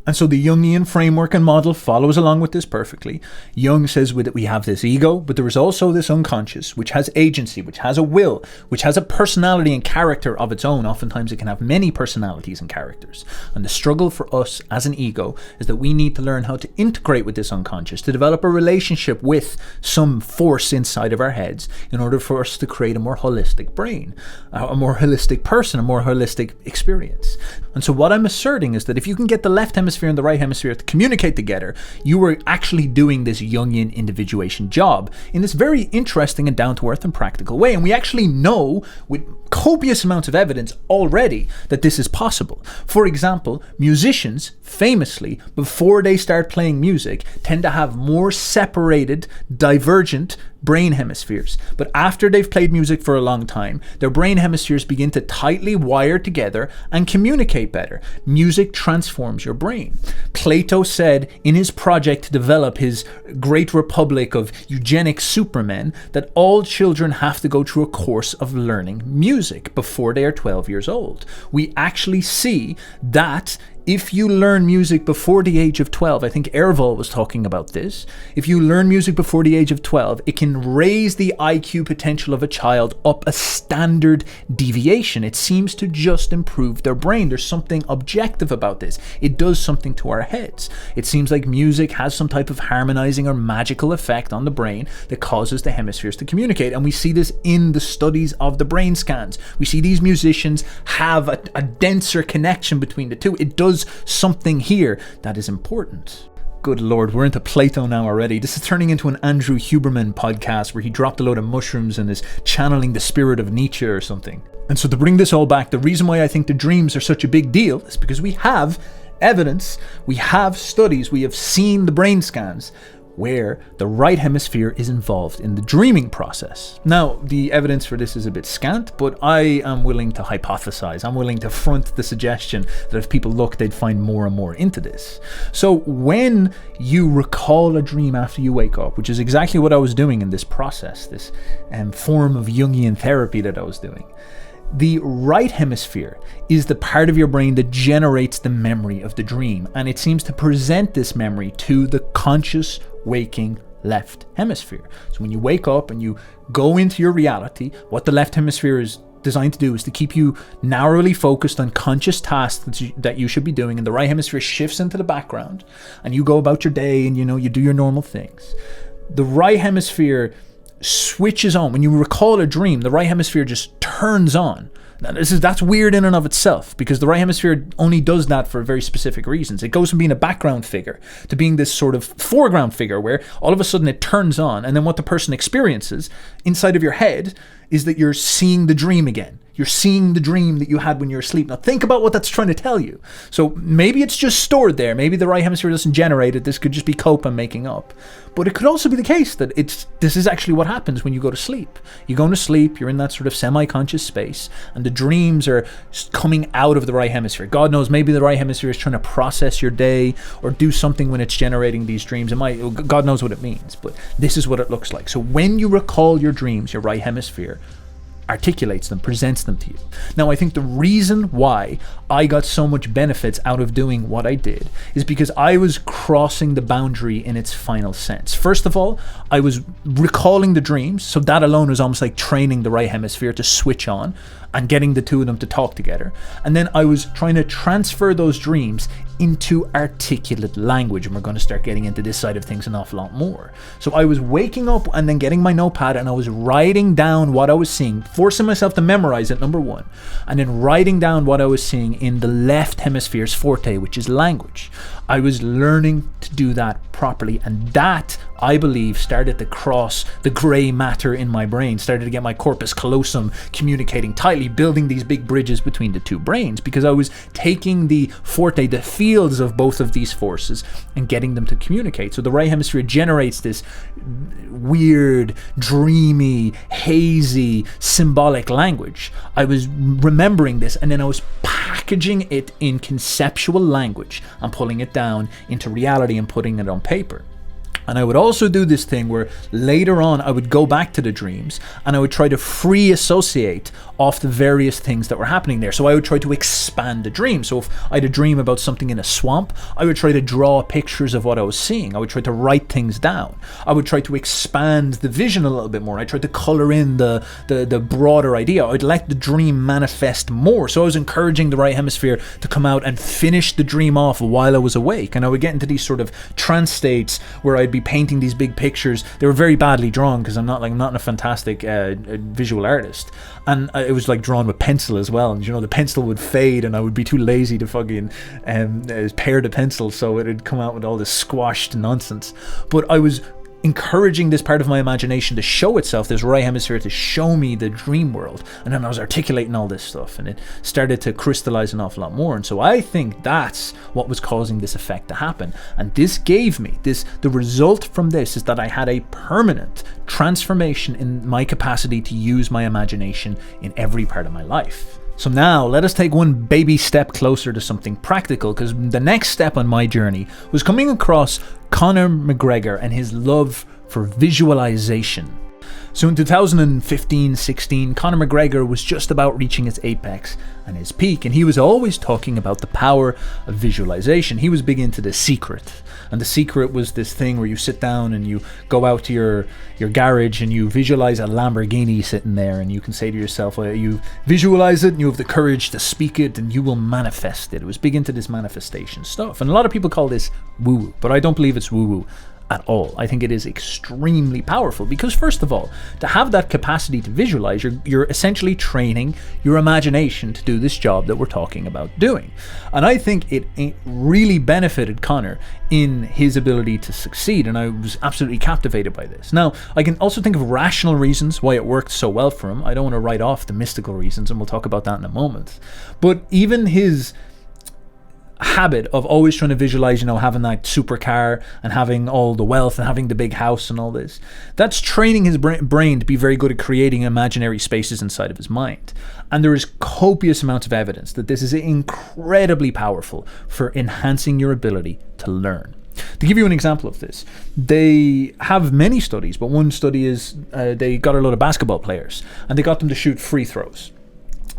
Speaker 1: And so the Jungian framework and model follows along with this perfectly. Jung says that we have this ego, but there is also this unconscious, which has agency, which has a will, which has a personality and character of its own. Oftentimes it can have many personalities and characters. And the struggle for us as an ego is that we need to learn how to integrate with this unconscious, to develop a relationship with some force inside of our heads in order for us to create a more holistic brain, a more holistic person, a more holistic experience. And so what I'm asserting is that if you can get the left hemisphere and the right hemisphere to communicate together, you are actually doing this Jungian individuation job in this very interesting and down-to-earth and practical way. And we actually know with copious amounts of evidence already that this is possible. For example, musicians famously, before they start playing music, tend to have more separated, divergent brain hemispheres. But after they've played music for a long time, their brain hemispheres begin to tightly wire together and communicate better. Music transforms your brain. Plato said in his project to develop his great republic of eugenic supermen that all children have to go through a course of learning music before they are 12 years old. We actually see that if you learn music before the age of 12, I think Erval was talking about this, if you learn music before the age of 12, it can raise the IQ potential of a child up a standard deviation. It seems to just improve their brain. There's something objective about this. It does something to our heads. It seems like music has some type of harmonizing or magical effect on the brain that causes the hemispheres to communicate. And we see this in the studies of the brain scans. We see these musicians have a denser connection between the two. It does something here that is important. Good Lord, we're into Plato now already. This is turning into an Andrew Huberman podcast where he dropped a load of mushrooms and is channeling the spirit of Nietzsche or something. And so to bring this all back, the reason why I think the dreams are such a big deal is because we have evidence, we have studies, we have seen the brain scans where the right hemisphere is involved in the dreaming process. Now, the evidence for this is a bit scant, but I am willing to hypothesize. I'm willing to front the suggestion that if people look, they'd find more and more into this. So when you recall a dream after you wake up, which is exactly what I was doing in this process, this form of Jungian therapy that I was doing, the right hemisphere is the part of your brain that generates the memory of the dream, and it seems to present this memory to the conscious waking left hemisphere. So when you wake up and you go into your reality, what the left hemisphere is designed to do is to keep you narrowly focused on conscious tasks that you should be doing, and the right hemisphere shifts into the background and you go about your day and you do your normal things. the right hemisphere switches on. When you recall a dream, the right hemisphere just turns on. Now, that's weird in and of itself, because the right hemisphere only does that for very specific reasons. It goes from being a background figure to being this sort of foreground figure where all of a sudden it turns on, and then what the person experiences inside of your head is that you're seeing the dream again. You're seeing the dream that you had when you were asleep. Now think about what that's trying to tell you. So maybe it's just stored there. Maybe the right hemisphere doesn't generate it. This could just be cope making up. But it could also be the case that this is actually what happens when you go to sleep. You go to sleep, you're in that sort of semi-conscious space, and the dreams are coming out of the right hemisphere. God knows, maybe the right hemisphere is trying to process your day or do something when it's generating these dreams. God knows what it means, but this is what it looks like. So when you recall your dreams, your right hemisphere articulates them, presents them to you. Now, I think the reason why I got so much benefits out of doing what I did is because I was crossing the boundary in its final sense. First of all, I was recalling the dreams, so that alone was almost like training the right hemisphere to switch on and getting the two of them to talk together. And then I was trying to transfer those dreams into articulate language, and we're going to start getting into this side of things an awful lot more. So I was waking up and then getting my notepad, and I was writing down what I was seeing, forcing myself to memorize it, number one, and then writing down what I was seeing in the left hemisphere's forte, which is language. I was learning to do that properly, and that, I believe, started to cross the grey matter in my brain, started to get my corpus callosum communicating tightly, building these big bridges between the two brains, because I was taking the forte, the fields of both of these forces, and getting them to communicate. So the right hemisphere generates this weird, dreamy, hazy, symbolic language. I was remembering this, and then I was packaging it in conceptual language and pulling it down into reality and putting it on paper. And I would also do this thing where later on I would go back to the dreams and I would try to free associate off the various things that were happening there. So I would try to expand the dream. So if I had a dream about something in a swamp, I would try to draw pictures of what I was seeing. I would try to write things down. I would try to expand the vision a little bit more. I tried to color in the broader idea. I would let the dream manifest more. So I was encouraging the right hemisphere to come out and finish the dream off while I was awake. And I would get into these sort of trance states where I'd be painting these big pictures. They were very badly drawn because I'm not a fantastic visual artist, and it was like drawn with pencil as well, and the pencil would fade and I would be too lazy to fucking pair the pencil, so it'd come out with all this squashed nonsense. But I was encouraging this part of my imagination to show itself, this right hemisphere to show me the dream world, and then I was articulating all this stuff, and it started to crystallize an awful lot more. And so I think that's what was causing this effect to happen, and this gave me the result from this is that I had a permanent transformation in my capacity to use my imagination in every part of my life. So now let us take one baby step closer to something practical, because the next step on my journey was coming across Conor McGregor and his love for visualization. So in 2015-16, Conor McGregor was just about reaching his apex and his peak, and he was always talking about the power of visualization. He was big into The Secret, and The Secret was this thing where you sit down and you go out to your garage and you visualize a Lamborghini sitting there, and you can say to yourself, well, you visualize it and you have the courage to speak it and you will manifest it. It was big into this manifestation stuff, and a lot of people call this woo-woo, but I don't believe it's woo-woo at all. I think it is extremely powerful because, first of all, to have that capacity to visualize, you're essentially training your imagination to do this job that we're talking about doing. And I think it really benefited Conor in his ability to succeed, and I was absolutely captivated by this. Now, I can also think of rational reasons why it worked so well for him. I don't want to write off the mystical reasons, and we'll talk about that in a moment. But even his habit of always trying to visualize, having that supercar and having all the wealth and having the big house and all this, that's training his brain to be very good at creating imaginary spaces inside of his mind. And there is copious amounts of evidence that this is incredibly powerful for enhancing your ability to learn. To give you an example of this, they have many studies, but one study is they got a lot of basketball players and they got them to shoot free throws.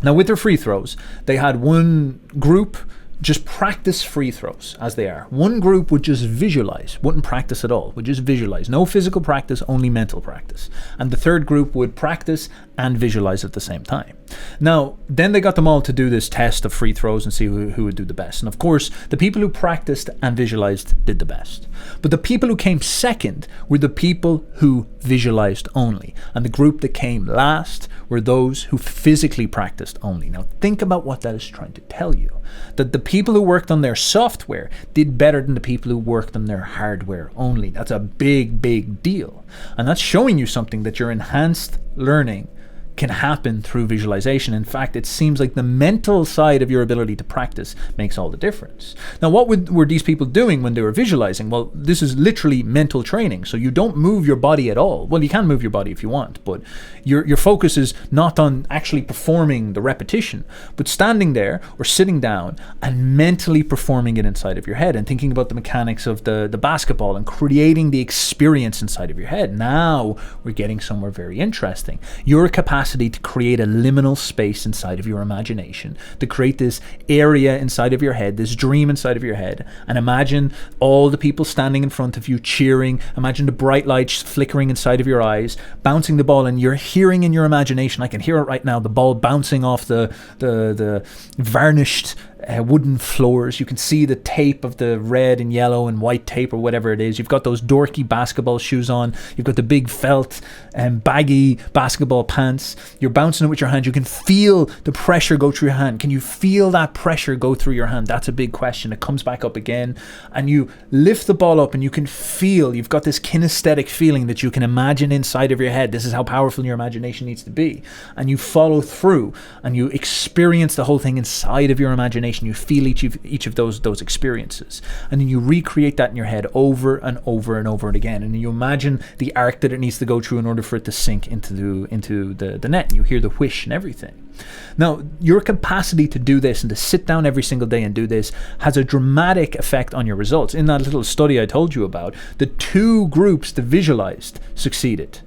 Speaker 1: Now, with their free throws, they had one group just practice free throws as they are. One group would just visualize, wouldn't practice at all, would just visualize. No physical practice, only mental practice. And the third group would practice and visualize at the same time. Now, then they got them all to do this test of free throws and see who would do the best. And of course, the people who practiced and visualized did the best. But the people who came second were the people who visualized only. And the group that came last were those who physically practiced only. Now, think about what that is trying to tell you. That the people who worked on their software did better than the people who worked on their hardware only. That's a big, big deal. And that's showing you something, that your enhanced learning can happen through visualization. In fact, it seems like the mental side of your ability to practice makes all the difference. Now, what were these people doing when they were visualizing? Well, this is literally mental training. So you don't move your body at all. Well, you can move your body if you want, but your focus is not on actually performing the repetition, but standing there or sitting down and mentally performing it inside of your head and thinking about the mechanics of the basketball and creating the experience inside of your head. Now we're getting somewhere very interesting. Your capacity to create a liminal space inside of your imagination, to create this area inside of your head, this dream inside of your head, and imagine all the people standing in front of you cheering, imagine the bright lights flickering inside of your eyes, bouncing the ball, and you're hearing in your imagination, I can hear it right now, the ball bouncing off the varnished wooden floors. You can see the tape of the red and yellow and white tape or whatever it is. You've got those dorky basketball shoes on. You've got the big felt and baggy basketball pants. You're bouncing it with your hand. You can feel the pressure go through your hand. Can you feel that pressure go through your hand? That's a big question. It comes back up again, and you lift the ball up and you can feel, you've got this kinesthetic feeling that you can imagine inside of your head. This is how powerful your imagination needs to be. And you follow through and you experience the whole thing inside of your imagination. You feel each of those experiences, and then you recreate that in your head over and over and over again, and you imagine the arc that it needs to go through in order for it to sink into the net, and you hear the whoosh and everything. Now, your capacity to do this and to sit down every single day and do this has a dramatic effect on your results. In that little study I told you about, the two groups that visualized succeeded.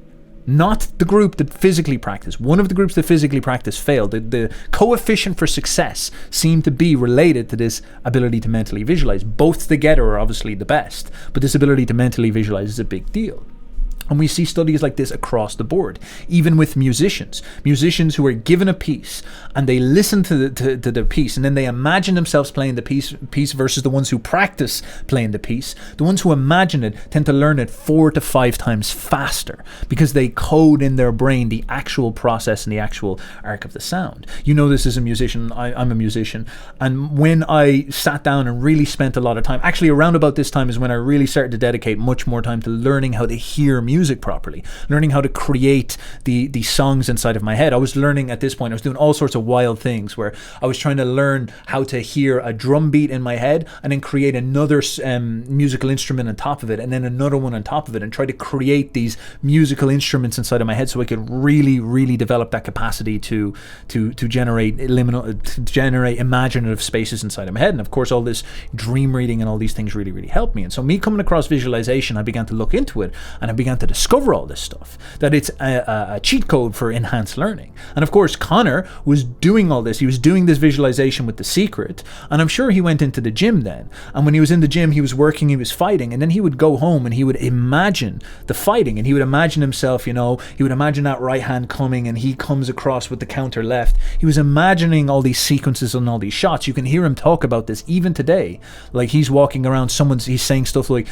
Speaker 1: Not the group that physically practiced. One of the groups that physically practiced failed. The coefficient for success seemed to be related to this ability to mentally visualize. Both together are obviously the best, but this ability to mentally visualize is a big deal. And we see studies like this across the board, even with musicians who are given a piece and they listen to the piece, and then they imagine themselves playing the piece versus the ones who practice playing the piece. The ones who imagine it tend to learn it 4 to 5 times faster because they code in their brain the actual process and the actual arc of the sound. You know this as a musician. I'm a musician, and when I sat down and really spent a lot of time, actually around about this time is when I really started to dedicate much more time to learning how to hear music properly, learning how to create the songs inside of my head. I was learning at this point, I was doing all sorts of wild things where I was trying to learn how to hear a drum beat in my head and then create another musical instrument on top of it, and then another one on top of it, and try to create these musical instruments inside of my head so I could really develop that capacity to generate imaginative spaces inside of my head. And of course, all this dream reading and all these things really helped me. And so me coming across visualization, I began to look into it, and I began to discover all this stuff, that it's a cheat code for enhanced learning. And of course, Connor was doing all this. He was doing this visualization with The Secret, and I'm sure he went into the gym then. And when he was in the gym, he was working, he was fighting, and then he would go home and he would imagine the fighting, and he would imagine himself, he would imagine that right hand coming and he comes across with the counter left. He was imagining all these sequences and all these shots. You can hear him talk about this even today. Like, he's walking around, he's saying stuff like,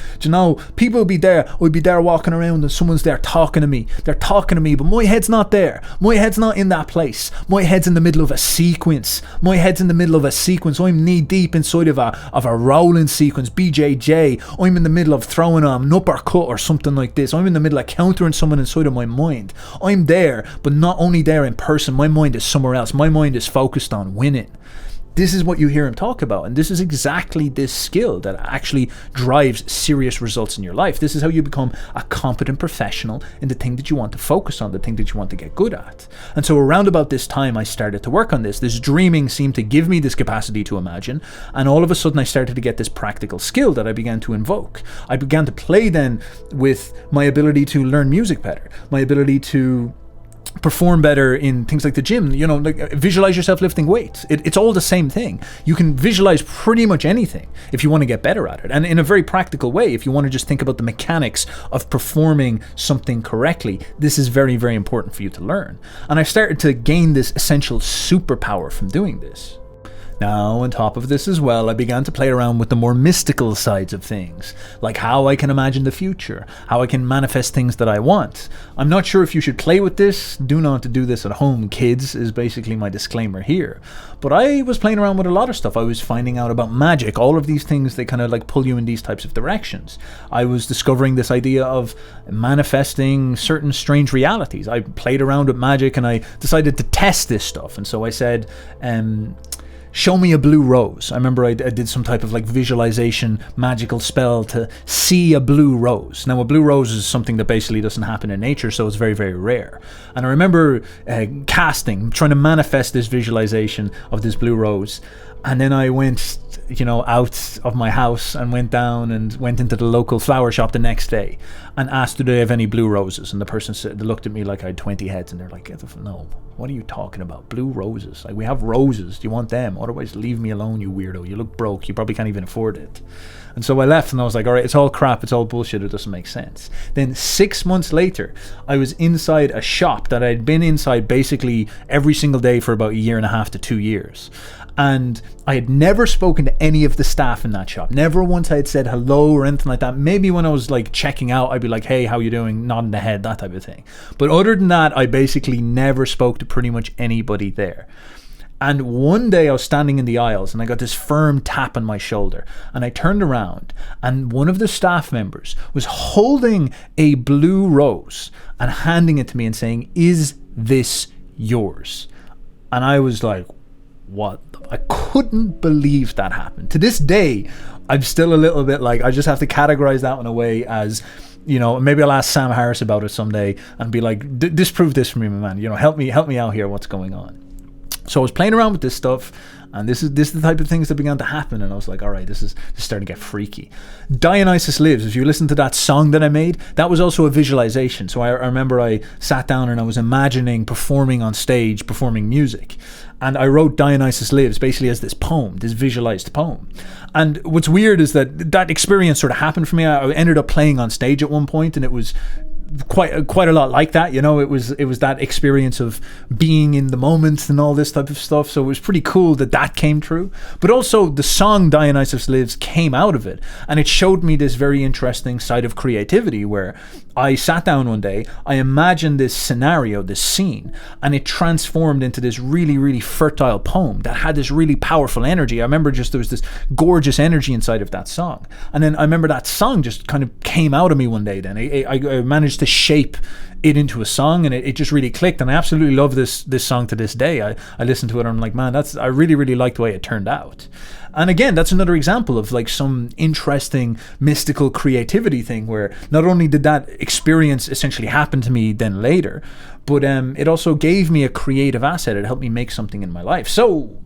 Speaker 1: people will be there, I'll be there walking around and someone's there talking to me. They're talking to me, but my head's not there. My head's not in that place. My head's in the middle of a sequence. I'm knee deep inside of a rolling sequence, BJJ. I'm in the middle of throwing an uppercut or something like this. I'm in the middle of countering someone inside of my mind. I'm there, but not only there in person. My mind is somewhere else. My mind is focused on winning. This is what you hear him talk about, and this is exactly this skill that actually drives serious results in your life. This is how you become a competent professional in the thing that you want to focus on, the thing that you want to get good at. And so around about this time, I started to work on this. This dreaming seemed to give me this capacity to imagine, and all of a sudden I started to get this practical skill that I began to invoke. I began to play then with my ability to learn music better, my ability to perform better in things like the gym. You know, like visualize yourself lifting weights. It's all the same thing. You can visualize pretty much anything if you want to get better at it. And in a very practical way, if you want to just think about the mechanics of performing something correctly, this is very, very important for you to learn. And I started to gain this essential superpower from doing this. Now, on top of this as well, I began to play around with the more mystical sides of things, like how I can imagine the future, how I can manifest things that I want. I'm not sure if you should play with this. Do not do this at home, kids, is basically my disclaimer here. But I was playing around with a lot of stuff. I was finding out about magic. All of these things, they kind of like pull you in these types of directions. I was discovering this idea of manifesting certain strange realities. I played around with magic and I decided to test this stuff. And so I said, show me a blue rose. I remember I did some type of like visualization magical spell to see a blue rose. Now, a blue rose is something that basically doesn't happen in nature, so it's very, very rare. And I remember trying to manifest this visualization of this blue rose. And then I went, out of my house and went down and went into the local flower shop the next day and asked, do they have any blue roses? And the person said, they looked at me like I had 20 heads and they're like, no, what are you talking about? Blue roses? Like, we have roses. Do you want them? Otherwise, leave me alone, you weirdo. You look broke. You probably can't even afford it. And so I left and I was like, all right, it's all crap. It's all bullshit. It doesn't make sense. Then 6 months later, I was inside a shop that I'd been inside basically every single day for about 1.5 to 2 years. And I had never spoken to any of the staff in that shop. Never once I had said hello or anything like that. Maybe when I was like checking out, I'd be like, hey, how you doing? Nodding the head, that type of thing. But other than that, I basically never spoke to pretty much anybody there. And one day I was standing in the aisles and I got this firm tap on my shoulder. And I turned around and one of the staff members was holding a blue rose and handing it to me and saying, is this yours? And I was like, what? I couldn't believe that happened. To this day, I'm still a little bit like, I just have to categorize that one away as, maybe I'll ask Sam Harris about it someday and be like, disprove this for me, my man. Help me out here. What's going on? So I was playing around with this stuff, and this is the type of things that began to happen, and I was like, all right, this is starting to get freaky. Dionysus Lives, if you listen to that song that I made, that was also a visualization. So I remember I sat down and I was imagining performing on stage, performing music. And I wrote Dionysus Lives basically as this poem, this visualized poem. And what's weird is that experience sort of happened for me. I ended up playing on stage at one point, and it was quite a lot like that. It was that experience of being in the moment and all this type of stuff. So it was pretty cool that came true. But also the song Dionysus Lives came out of it, and it showed me this very interesting side of creativity where I sat down one day, I imagined this scenario, this scene, and it transformed into this really, really fertile poem that had this really powerful energy. I remember there was this gorgeous energy inside of that song. And then I remember that song just kind of came out of me one day then. I managed to shape it into a song, and it just really clicked. And I absolutely love this song to this day. I listen to it and I'm like, man, I really, really like the way it turned out. And again, that's another example of like some interesting mystical creativity thing where not only did that experience essentially happen to me then later, but it also gave me a creative asset. It helped me make something in my life. So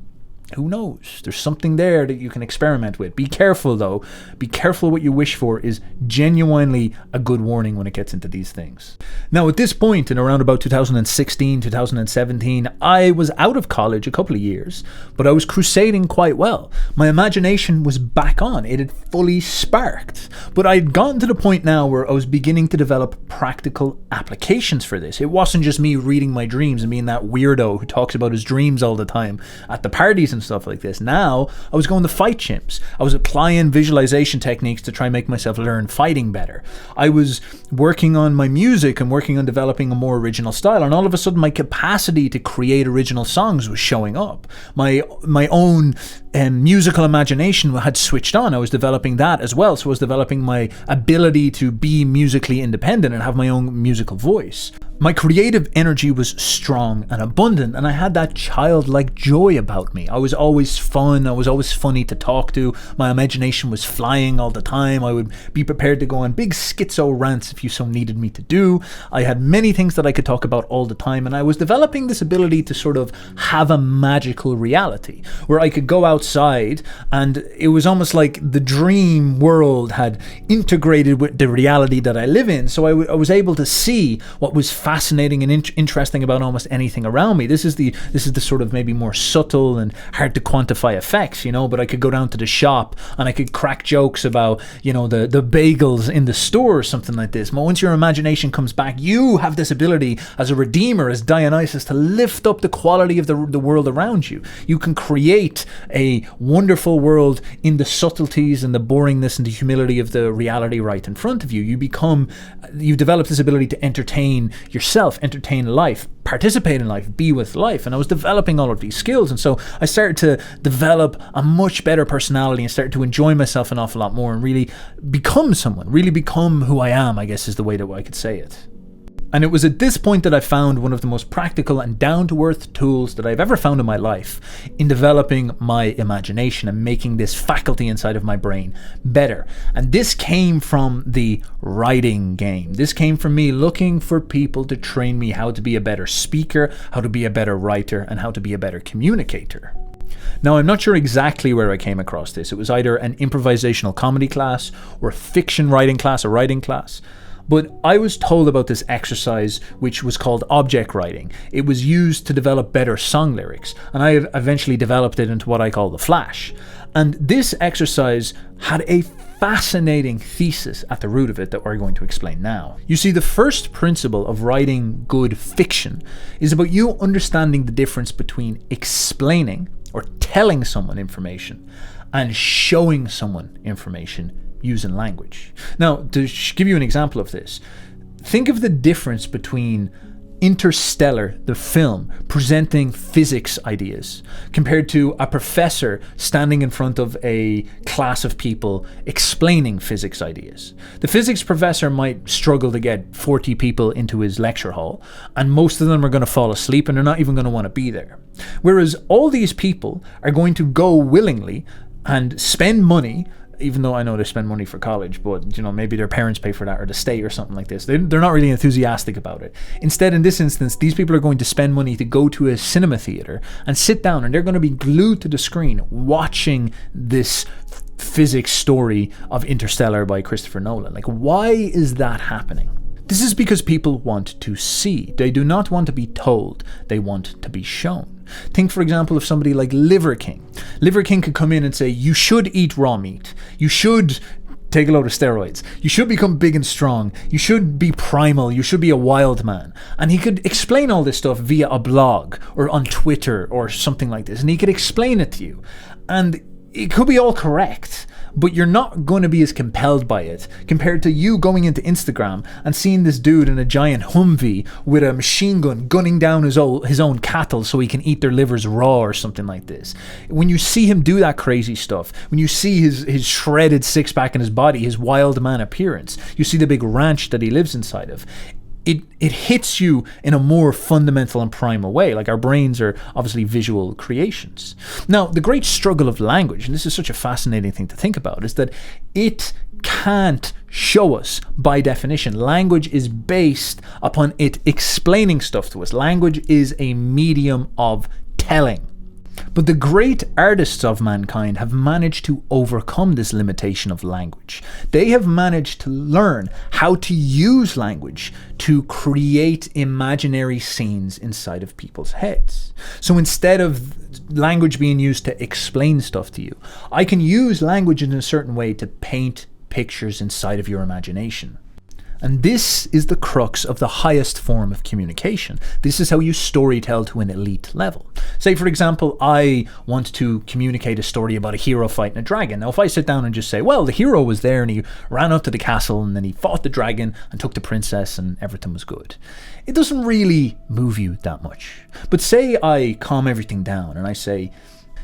Speaker 1: who knows? There's something there that you can experiment with. Be careful though. Be careful what you wish for is genuinely a good warning when it gets into these things. Now at this point in around about 2016, 2017, I was out of college a couple of years, but I was crusading quite well. My imagination was back on. It had fully sparked. But I'd gotten to the point now where I was beginning to develop practical applications for this. It wasn't just me reading my dreams and being that weirdo who talks about his dreams all the time at the parties and stuff like this. Now I was going to fight gyms. I was applying visualization techniques to try and make myself learn fighting better. I was working on my music and working on developing a more original style, and all of a sudden my capacity to create original songs was showing up. My own musical imagination had switched on. I was developing that as well. So I was developing my ability to be musically independent and have my own musical voice. My creative energy was strong and abundant, and I had that childlike joy about me. I was always fun. I was always funny to talk to. My imagination was flying all the time. I would be prepared to go on big schizo rants if you so needed me to do. I had many things that I could talk about all the time, and I was developing this ability to sort of have a magical reality where I could go outside, and it was almost like the dream world had integrated with the reality that I live in. So I was able to see what was fascinating and interesting about almost anything around me. This is the sort of maybe more subtle and hard to quantify effects, you know, but I could go down to the shop and I could crack jokes about, you know, the bagels in the store or something like this. But once your imagination comes back, you have this ability as a redeemer, as Dionysus, to lift up the quality of the world around you. You can create a wonderful world in the subtleties and the boringness and the humility of the reality right in front of you. You develop this ability to entertain yourself, entertain life, participate in life, be with life. And I was developing all of these skills, and so I started to develop a much better personality and started to enjoy myself an awful lot more and really become who I am, I guess is the way that I could say it. And it was at this point that I found one of the most practical and down-to-earth tools that I've ever found in my life in developing my imagination and making this faculty inside of my brain better. And this came from the writing game. This came from me looking for people to train me how to be a better speaker, how to be a better writer, and how to be a better communicator. Now, I'm not sure exactly where I came across this. It was either an improvisational comedy class or a fiction writing class or writing class. But I was told about this exercise which was called object writing. It was used to develop better song lyrics, and I eventually developed it into what I call the Flash. And this exercise had a fascinating thesis at the root of it that we're going to explain now. You see, the first principle of writing good fiction is about you understanding the difference between explaining or telling someone information and showing someone information using language. Now, to give you an example of this, think of the difference between Interstellar, the film, presenting physics ideas, compared to a professor standing in front of a class of people explaining physics ideas. The physics professor might struggle to get 40 people into his lecture hall, and most of them are going to fall asleep and they're not even going to want to be there. Whereas all these people are going to go willingly and spend money, even though I know they spend money for college, but, you know, maybe their parents pay for that or the state or something like this. They're not really enthusiastic about it. Instead, in this instance, these people are going to spend money to go to a cinema theater and sit down, and they're going to be glued to the screen watching this physics story of Interstellar by Christopher Nolan. Like, why is that happening? This is because people want to see. They do not want to be told. They want to be shown. Think, for example, of somebody like Liver King. Liver King could come in and say, you should eat raw meat. You should take a load of steroids. You should become big and strong. You should be primal. You should be a wild man. And he could explain all this stuff via a blog or on Twitter or something like this. And he could explain it to you. And it could be all correct, but you're not going to be as compelled by it compared to you going into Instagram and seeing this dude in a giant Humvee with a machine gun gunning down his own cattle so he can eat their livers raw or something like this. When you see him do that crazy stuff, when you see his shredded six-pack in his body, his wild man appearance, you see the big ranch that he lives inside of, it hits you in a more fundamental and primal way. Like, our brains are obviously visual creations. Now, the great struggle of language, and this is such a fascinating thing to think about, is that it can't show us by definition. Language is based upon it explaining stuff to us. Language is a medium of telling. But the great artists of mankind have managed to overcome this limitation of language. They have managed to learn how to use language to create imaginary scenes inside of people's heads. So instead of language being used to explain stuff to you, I can use language in a certain way to paint pictures inside of your imagination. And this is the crux of the highest form of communication. This is how you storytell to an elite level. Say, for example, I want to communicate a story about a hero fighting a dragon. Now, if I sit down and just say, well, the hero was there and he ran up to the castle and then he fought the dragon and took the princess and everything was good, it doesn't really move you that much. But say I calm everything down and I say,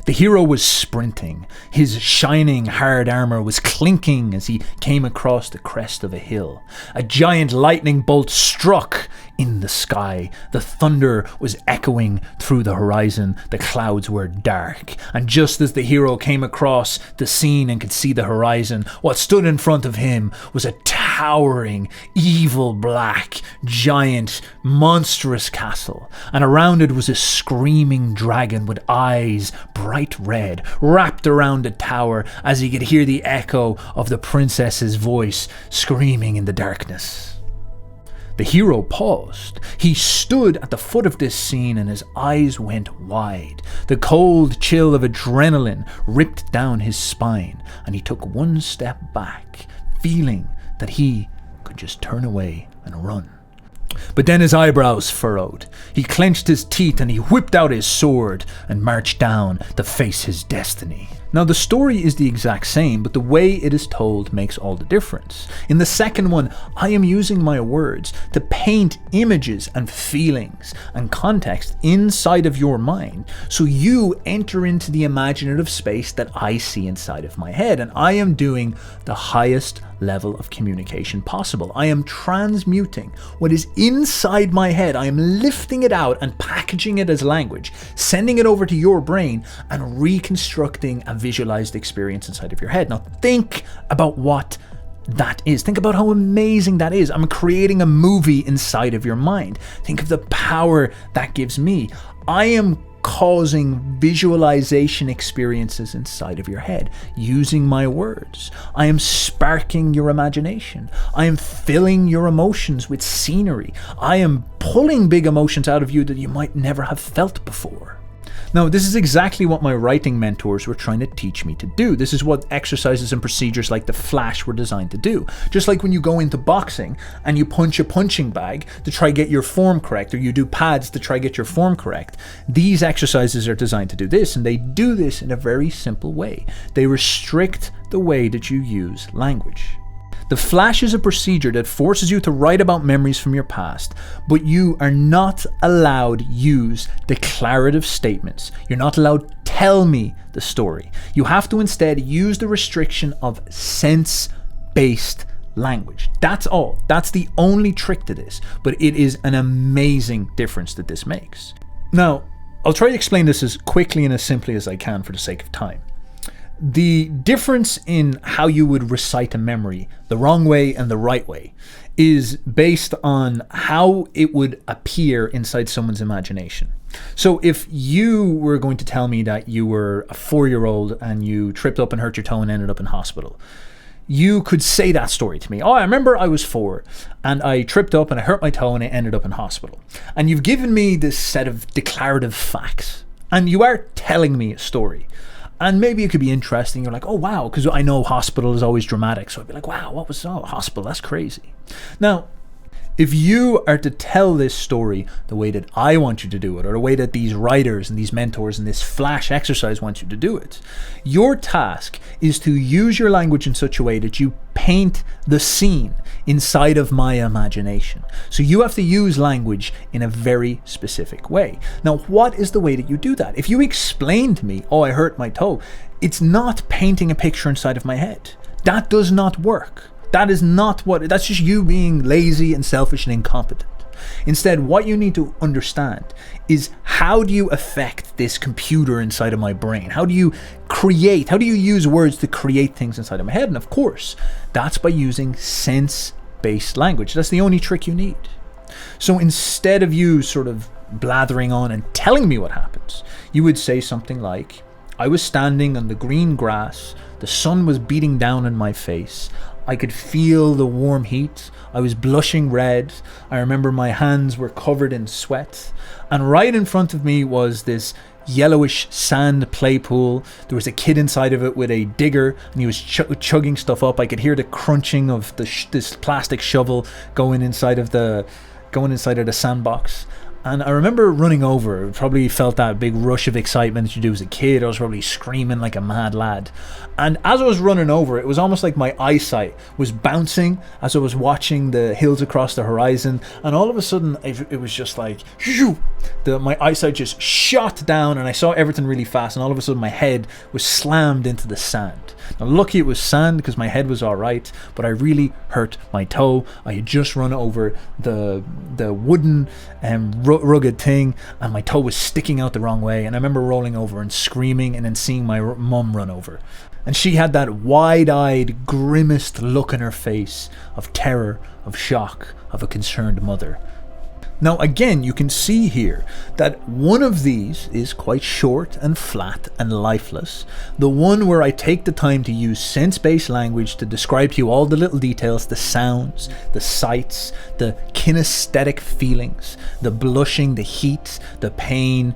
Speaker 1: the hero was sprinting. His shining hard armor was clinking as he came across the crest of a hill. A giant lightning bolt struck in the sky. The thunder was echoing through the horizon. The clouds were dark. And just as the hero came across the scene and could see the horizon, what stood in front of him was a towering, evil black, giant, monstrous castle. And around it was a screaming dragon with eyes bright red, wrapped around the tower as he could hear the echo of the princess's voice screaming in the darkness. The hero paused. He stood at the foot of this scene and his eyes went wide. The cold chill of adrenaline ripped down his spine, and he took one step back, feeling that he could just turn away and run. But then his eyebrows furrowed. He clenched his teeth and he whipped out his sword and marched down to face his destiny. Now the story is the exact same, but the way it is told makes all the difference. In the second one, I am using my words to paint images and feelings and context inside of your mind, so you enter into the imaginative space that I see inside of my head, and I am doing the highest level of communication possible. I am transmuting what is inside my head. I am lifting it out and packaging it as language, sending it over to your brain and reconstructing a visualized experience inside of your head. Now think about what that is. Think about how amazing that is. I'm creating a movie inside of your mind. Think of the power that gives me. I am causing visualization experiences inside of your head using my words. I am sparking your imagination. I am filling your emotions with scenery. I am pulling big emotions out of you that you might never have felt before. Now, this is exactly what my writing mentors were trying to teach me to do. This is what exercises and procedures like the Flash were designed to do. Just like when you go into boxing and you punch a punching bag to try get your form correct, or you do pads to try get your form correct. These exercises are designed to do this, and they do this in a very simple way. They restrict the way that you use language. The Flash is a procedure that forces you to write about memories from your past, but you are not allowed use declarative statements. You're not allowed tell me the story. You have to instead use the restriction of sense-based language. That's all. That's the only trick to this, but it is an amazing difference that this makes. Now, I'll try to explain this as quickly and as simply as I can for the sake of time. The difference in how you would recite a memory, the wrong way and the right way, is based on how it would appear inside someone's imagination. So if you were going to tell me that you were a 4-year-old and you tripped up and hurt your toe and ended up in hospital, you could say that story to me. Oh, I remember I was 4 and I tripped up and I hurt my toe and I ended up in hospital. And you've given me this set of declarative facts and you are telling me a story. And maybe it could be interesting. You're like, oh, wow, because I know hospital is always dramatic. So I'd be like, wow, what was hospital? That's crazy. Now, if you are to tell this story the way that I want you to do it, or the way that these writers and these mentors and this Flash exercise want you to do it, your task is to use your language in such a way that you paint the scene inside of my imagination. So you have to use language in a very specific way. Now, what is the way that you do that? If you explain to me, oh, I hurt my toe, it's not painting a picture inside of my head. That does not work. That's just you being lazy and selfish and incompetent. Instead, what you need to understand is, how do you affect this computer inside of my brain? How do you use words to create things inside of my head? And of course, that's by using sense-based language. That's the only trick you need. So instead of you sort of blathering on and telling me what happens, you would say something like, I was standing on the green grass, the sun was beating down in my face, I could feel the warm heat. I was blushing red. I remember my hands were covered in sweat. And right in front of me was this yellowish sand play pool. There was a kid inside of it with a digger, and he was chugging stuff up. I could hear the crunching of this plastic shovel going inside of the sandbox. And I remember running over. Probably felt that big rush of excitement that you do as a kid. I was probably screaming like a mad lad. And as I was running over, it was almost like my eyesight was bouncing as I was watching the hills across the horizon. And all of a sudden, it was just like, my eyesight just shot down and I saw everything really fast. And all of a sudden, my head was slammed into the sand. Now, lucky it was sand because my head was all right, but I really hurt my toe. I had just run over the wooden rugged thing, and my toe was sticking out the wrong way. And I remember rolling over and screaming, and then seeing my mum run over, and she had that wide-eyed, grimaced look in her face of terror, of shock, of a concerned mother. Now again, you can see here that one of these is quite short and flat and lifeless. The one where I take the time to use sense-based language to describe to you all the little details, the sounds, the sights, the kinesthetic feelings, the blushing, the heat, the pain.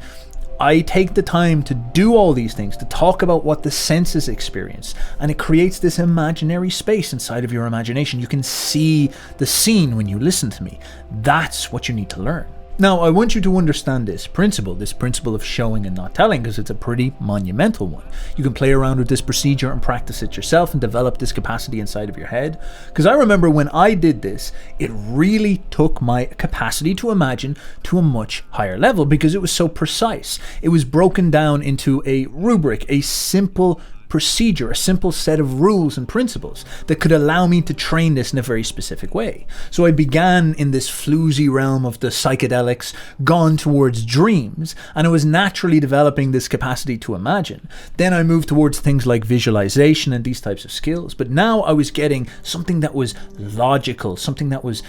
Speaker 1: I take the time to do all these things, to talk about what the senses experience, and it creates this imaginary space inside of your imagination. You can see the scene when you listen to me. That's what you need to learn. Now, I want you to understand this principle of showing and not telling, because it's a pretty monumental one. You can play around with this procedure and practice it yourself and develop this capacity inside of your head. Because I remember when I did this, it really took my capacity to imagine to a much higher level because it was so precise. It was broken down into a rubric, a simple procedure, a simple set of rules and principles that could allow me to train this in a very specific way. So I began in this floozy realm of the psychedelics, gone towards dreams, and I was naturally developing this capacity to imagine. Then I moved towards things like visualization and these types of skills. But now I was getting something that was logical, something that was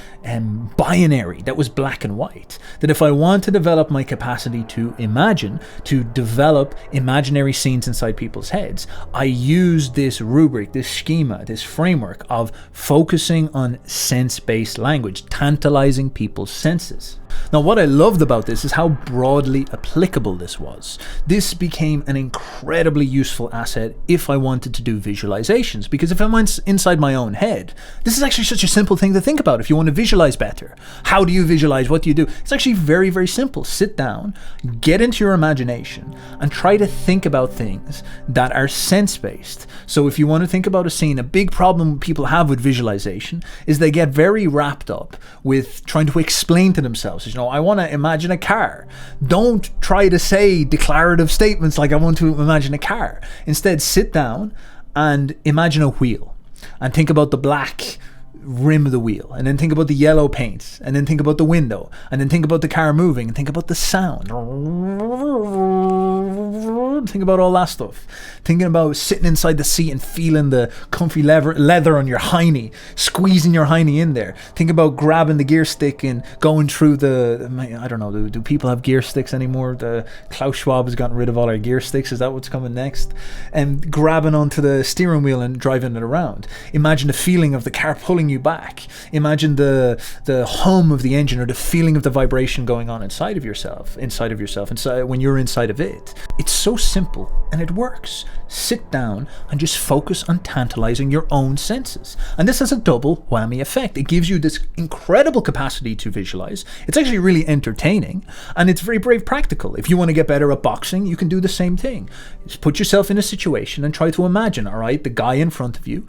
Speaker 1: binary, that was black and white. That if I want to develop my capacity to imagine, to develop imaginary scenes inside people's heads, I use this rubric, this schema, this framework of focusing on sense-based language, tantalizing people's senses. Now, what I loved about this is how broadly applicable this was. This became an incredibly useful asset if I wanted to do visualizations, because if I'm inside my own head, this is actually such a simple thing to think about. If you want to visualize better, how do you visualize? What do you do? It's actually very, very simple. Sit down, get into your imagination, and try to think about things that are sense-based. So if you want to think about a scene, a big problem people have with visualization is they get very wrapped up with trying to explain to themselves. You know, I want to imagine a car. Don't try to say declarative statements like I want to imagine a car. Instead, sit down and imagine a wheel and think about the black rim of the wheel, and then think about the yellow paint, and then think about the window, and then think about the car moving, and think about the sound. Think about all that stuff. Thinking about sitting inside the seat and feeling the comfy leather on your hiney, squeezing your hiney in there. Think about grabbing the gear stick and going through I don't know, do people have gear sticks anymore? The Klaus Schwab has gotten rid of all our gear sticks. Is that what's coming next? And grabbing onto the steering wheel and driving it around. Imagine the feeling of the car pulling you back. Imagine the hum of the engine, or the feeling of the vibration going on inside of yourself, when you're inside of it. It's so simple and it works. Sit down and just focus on tantalizing your own senses. And this has a double whammy effect. It gives you this incredible capacity to visualize. It's actually really entertaining, and it's very, very practical. If you want to get better at boxing, you can do the same thing. Just put yourself in a situation and try to imagine, all right, the guy in front of you.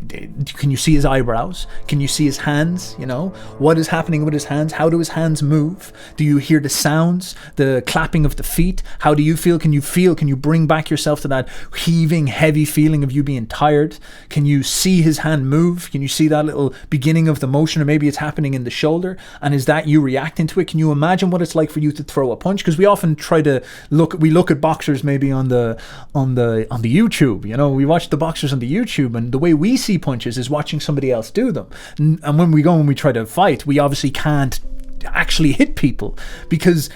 Speaker 1: Can you see his eyebrows? Can you see his hands? You know, what is happening with his hands? How do his hands move? Do you hear the sounds, the clapping of the feet? How do you feel? Can you bring back yourself to that heaving, heavy feeling of you being tired? Can you see his hand move? Can you see that little beginning of the motion, or maybe it's happening in the shoulder? And is that you reacting to it? Can you imagine what it's like for you to throw a punch? Because we often look at boxers maybe on the YouTube. You know, we watch the boxers on the YouTube, and the way we see punches is watching somebody else do them. And when we try to fight, we obviously can't actually hit people, because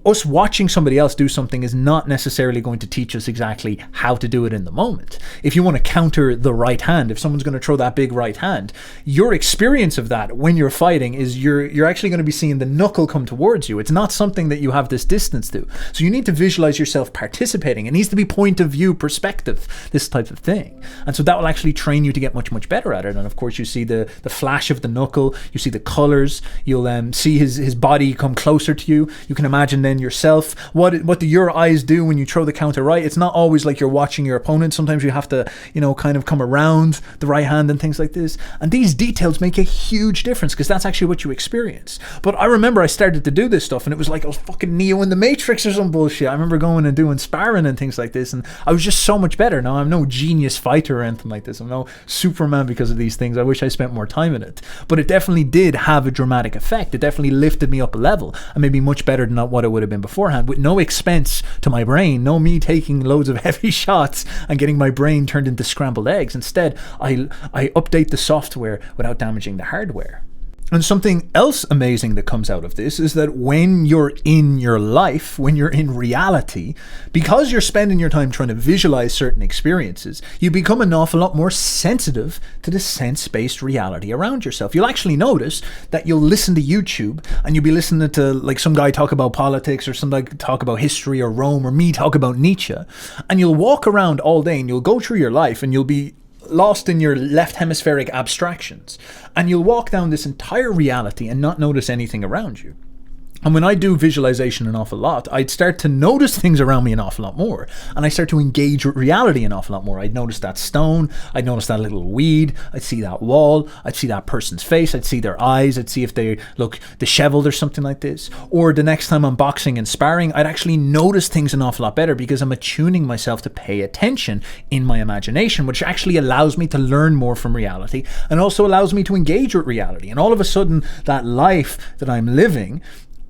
Speaker 1: us watching somebody else do something is not necessarily going to teach us exactly how to do it in the moment. If you want to counter the right hand, if someone's going to throw that big right hand, your experience of that when you're fighting is you're actually going to be seeing the knuckle come towards you. It's not something that you have this distance to. So you need to visualize yourself participating. It needs to be point of view perspective, this type of thing. And so that will actually train you to get much, much better at it. And of course, you see the flash of the knuckle, you see the colors, you'll see his body come closer to you. You can imagine then yourself. What do your eyes do when you throw the counter right? It's not always like you're watching your opponent. Sometimes you have to, kind of come around the right hand and things like this. And these details make a huge difference, because that's actually what you experience. But I remember I started to do this stuff, and it was like I was fucking Neo in the Matrix or some bullshit. I remember going and doing sparring and things like this, and I was just so much better. Now, I'm no genius fighter or anything like this. I'm no Superman because of these things. I wish I spent more time in it. But it definitely did have a dramatic effect. It definitely lifted me up a level, and made me much better than what it would have been beforehand, with no expense to my brain, no me taking loads of heavy shots and getting my brain turned into scrambled eggs. Instead, I update the software without damaging the hardware. And something else amazing that comes out of this is that when you're in your life, when you're in reality, because you're spending your time trying to visualize certain experiences, you become an awful lot more sensitive to the sense-based reality around yourself. You'll actually notice that you'll listen to YouTube and you'll be listening to like some guy talk about politics or some guy talk about history or Rome or me talk about Nietzsche, and you'll walk around all day and you'll go through your life and you'll be lost in your left hemispheric abstractions, and you'll walk down this entire reality and not notice anything around you. And when I do visualization an awful lot, I'd start to notice things around me an awful lot more. And I start to engage with reality an awful lot more. I'd notice that stone. I'd notice that little weed. I'd see that wall. I'd see that person's face. I'd see their eyes. I'd see if they look disheveled or something like this. Or the next time I'm boxing and sparring, I'd actually notice things an awful lot better because I'm attuning myself to pay attention in my imagination, which actually allows me to learn more from reality and also allows me to engage with reality. And all of a sudden, that life that I'm living,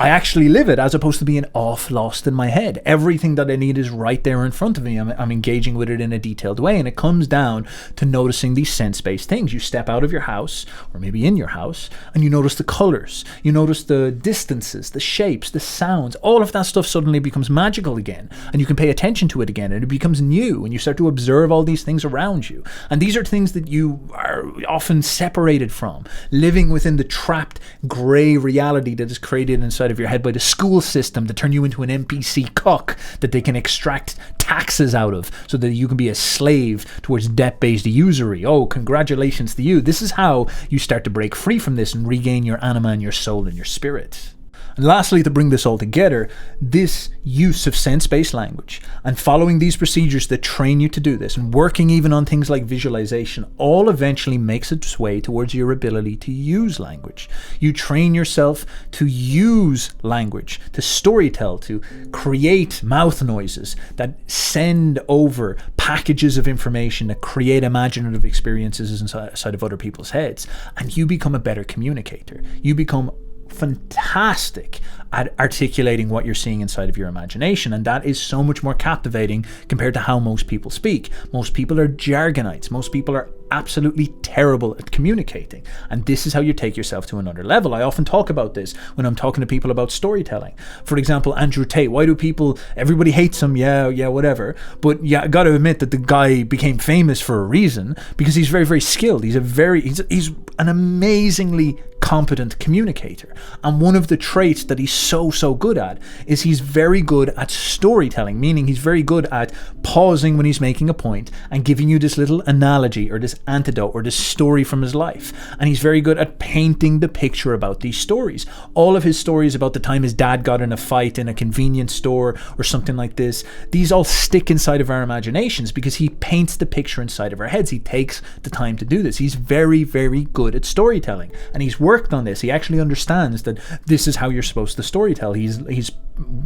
Speaker 1: I actually live it as opposed to being off lost in my head. Everything that I need is right there in front of me. I'm engaging with it in a detailed way. And it comes down to noticing these sense-based things. You step out of your house, or maybe in your house, and you notice the colors. You notice the distances, the shapes, the sounds. All of that stuff suddenly becomes magical again. And you can pay attention to it again. And it becomes new. And you start to observe all these things around you. And these are things that you are often separated from. Living within the trapped grey reality that is created inside of your head by the school system to turn you into an NPC cock that they can extract taxes out of so that you can be a slave towards debt-based usury. Oh, congratulations to you. This is how you start to break free from this and regain your anima and your soul and your spirit. And lastly, to bring this all together, this use of sense-based language and following these procedures that train you to do this and working even on things like visualization all eventually makes its way towards your ability to use language. You train yourself to use language, to storytell, to create mouth noises that send over packages of information that create imaginative experiences inside of other people's heads. And you become a better communicator. You become fantastic at articulating what you're seeing inside of your imagination, and that is so much more captivating compared to how most people speak. Most people are jargonites. Most people are absolutely terrible at communicating, and this is how you take yourself to another level. I often talk about this when I'm talking to people about storytelling. For example, Andrew Tate. Why do everybody hates him? Yeah, whatever. But yeah, I got to admit that the guy became famous for a reason, because he's very, very skilled. He's an amazingly competent communicator. And one of the traits that he's so good at is he's very good at storytelling, meaning he's very good at pausing when he's making a point and giving you this little analogy or this anecdote or this story from his life. And he's very good at painting the picture about these stories. All of his stories about the time his dad got in a fight in a convenience store or something like this, these all stick inside of our imaginations because he paints the picture inside of our heads. He takes the time to do this. He's very, very good at storytelling, and he's worked on this. He actually understands that this is how you're supposed to storytell. He's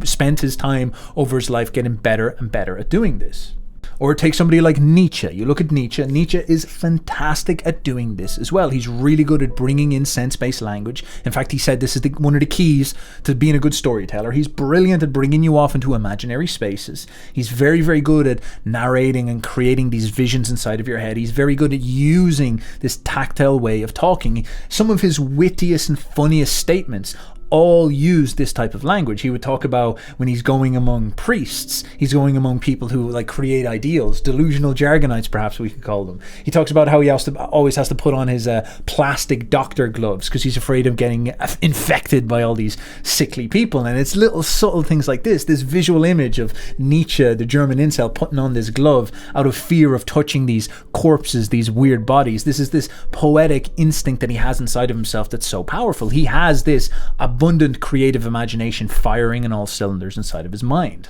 Speaker 1: spent his time over his life getting better and better at doing this. Or take somebody like Nietzsche. You look at Nietzsche. Nietzsche is fantastic at doing this as well. He's really good at bringing in sense-based language. In fact, he said this is one of the keys to being a good storyteller. He's brilliant at bringing you off into imaginary spaces. He's very, very good at narrating and creating these visions inside of your head. He's very good at using this tactile way of talking. Some of his wittiest and funniest statements all use this type of language. He would talk about when he's going among priests, he's going among people who like create ideals, delusional jargonites perhaps we could call them. He talks about how he always has to put on his plastic doctor gloves because he's afraid of getting infected by all these sickly people. And it's little subtle things like this visual image of Nietzsche, the German incel, putting on this glove out of fear of touching these corpses, these weird bodies. This is this poetic instinct that he has inside of himself that's so powerful. He has this abundant creative imagination firing in all cylinders inside of his mind.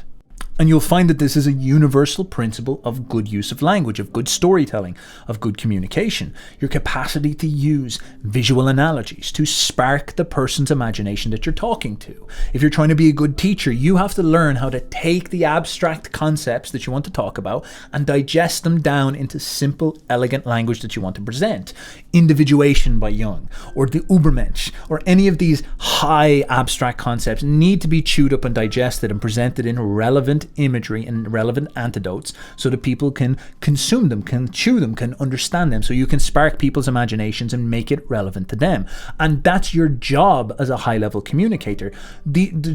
Speaker 1: And you'll find that this is a universal principle of good use of language, of good storytelling, of good communication. Your capacity to use visual analogies to spark the person's imagination that you're talking to. If you're trying to be a good teacher, you have to learn how to take the abstract concepts that you want to talk about and digest them down into simple, elegant language that you want to present. Individuation by Jung, or the Übermensch, or any of these high abstract concepts need to be chewed up and digested and presented in relevant, relevant imagery and relevant antidotes so that people can consume them, can chew them, can understand them, so you can spark people's imaginations and make it relevant to them. And that's your job as a high-level communicator.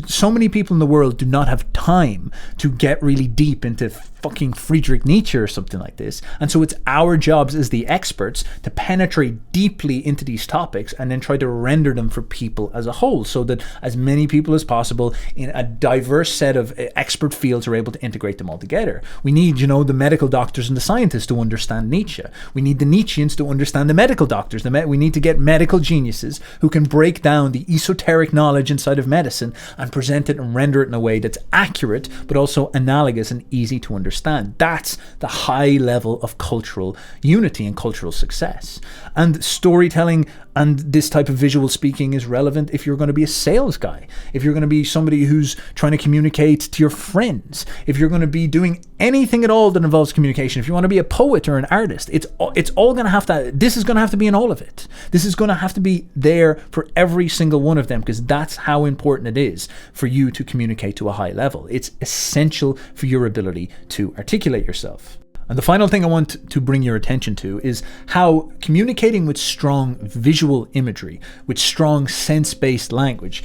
Speaker 1: So many people in the world do not have time to get really deep into fucking Friedrich Nietzsche or something like this. And so it's our jobs as the experts to penetrate deeply into these topics and then try to render them for people as a whole, so that as many people as possible in a diverse set of expert fields are able to integrate them all together. We need, the medical doctors and the scientists to understand Nietzsche. We need the Nietzscheans to understand the medical doctors. We need to get medical geniuses who can break down the esoteric knowledge inside of medicine and present it and render it in a way that's accurate, but also analogous and easy to understand. That's the high level of cultural unity and cultural success. And storytelling and this type of visual speaking is relevant if you're going to be a sales guy, if you're going to be somebody who's trying to communicate to your friends, if you're going to be doing anything at all that involves communication, if you want to be a poet or an artist, it's all going to have to, this is going to have to be in all of it. This is going to have to be there for every single one of them, because that's how important it is for you to communicate to a high level. It's essential for your ability to articulate yourself. And the final thing I want to bring your attention to is how communicating with strong visual imagery, with strong sense-based language,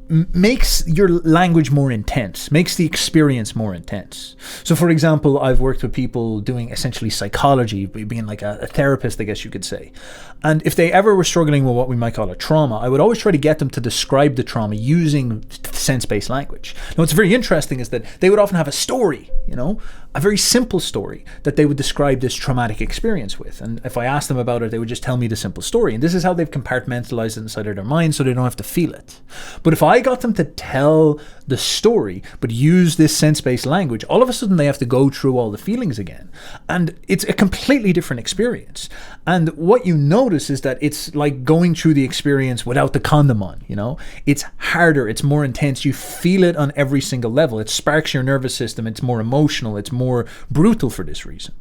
Speaker 1: makes your language more intense, makes the experience more intense. So for example, I've worked with people doing essentially psychology, being like a therapist, I guess you could say. And if they ever were struggling with what we might call a trauma, I would always try to get them to describe the trauma using sense-based language. Now what's very interesting is that they would often have a story, a very simple story that they would describe this traumatic experience with. And if I asked them about it, they would just tell me the simple story. And this is how they've compartmentalized it inside of their mind so they don't have to feel it. But if I got them to tell the story, but use this sense-based language, all of a sudden they have to go through all the feelings again. And it's a completely different experience. And what you notice is that it's like going through the experience without the condom on, It's harder, it's more intense, you feel it on every single level. It sparks your nervous system, it's more emotional, it's more brutal for this reason.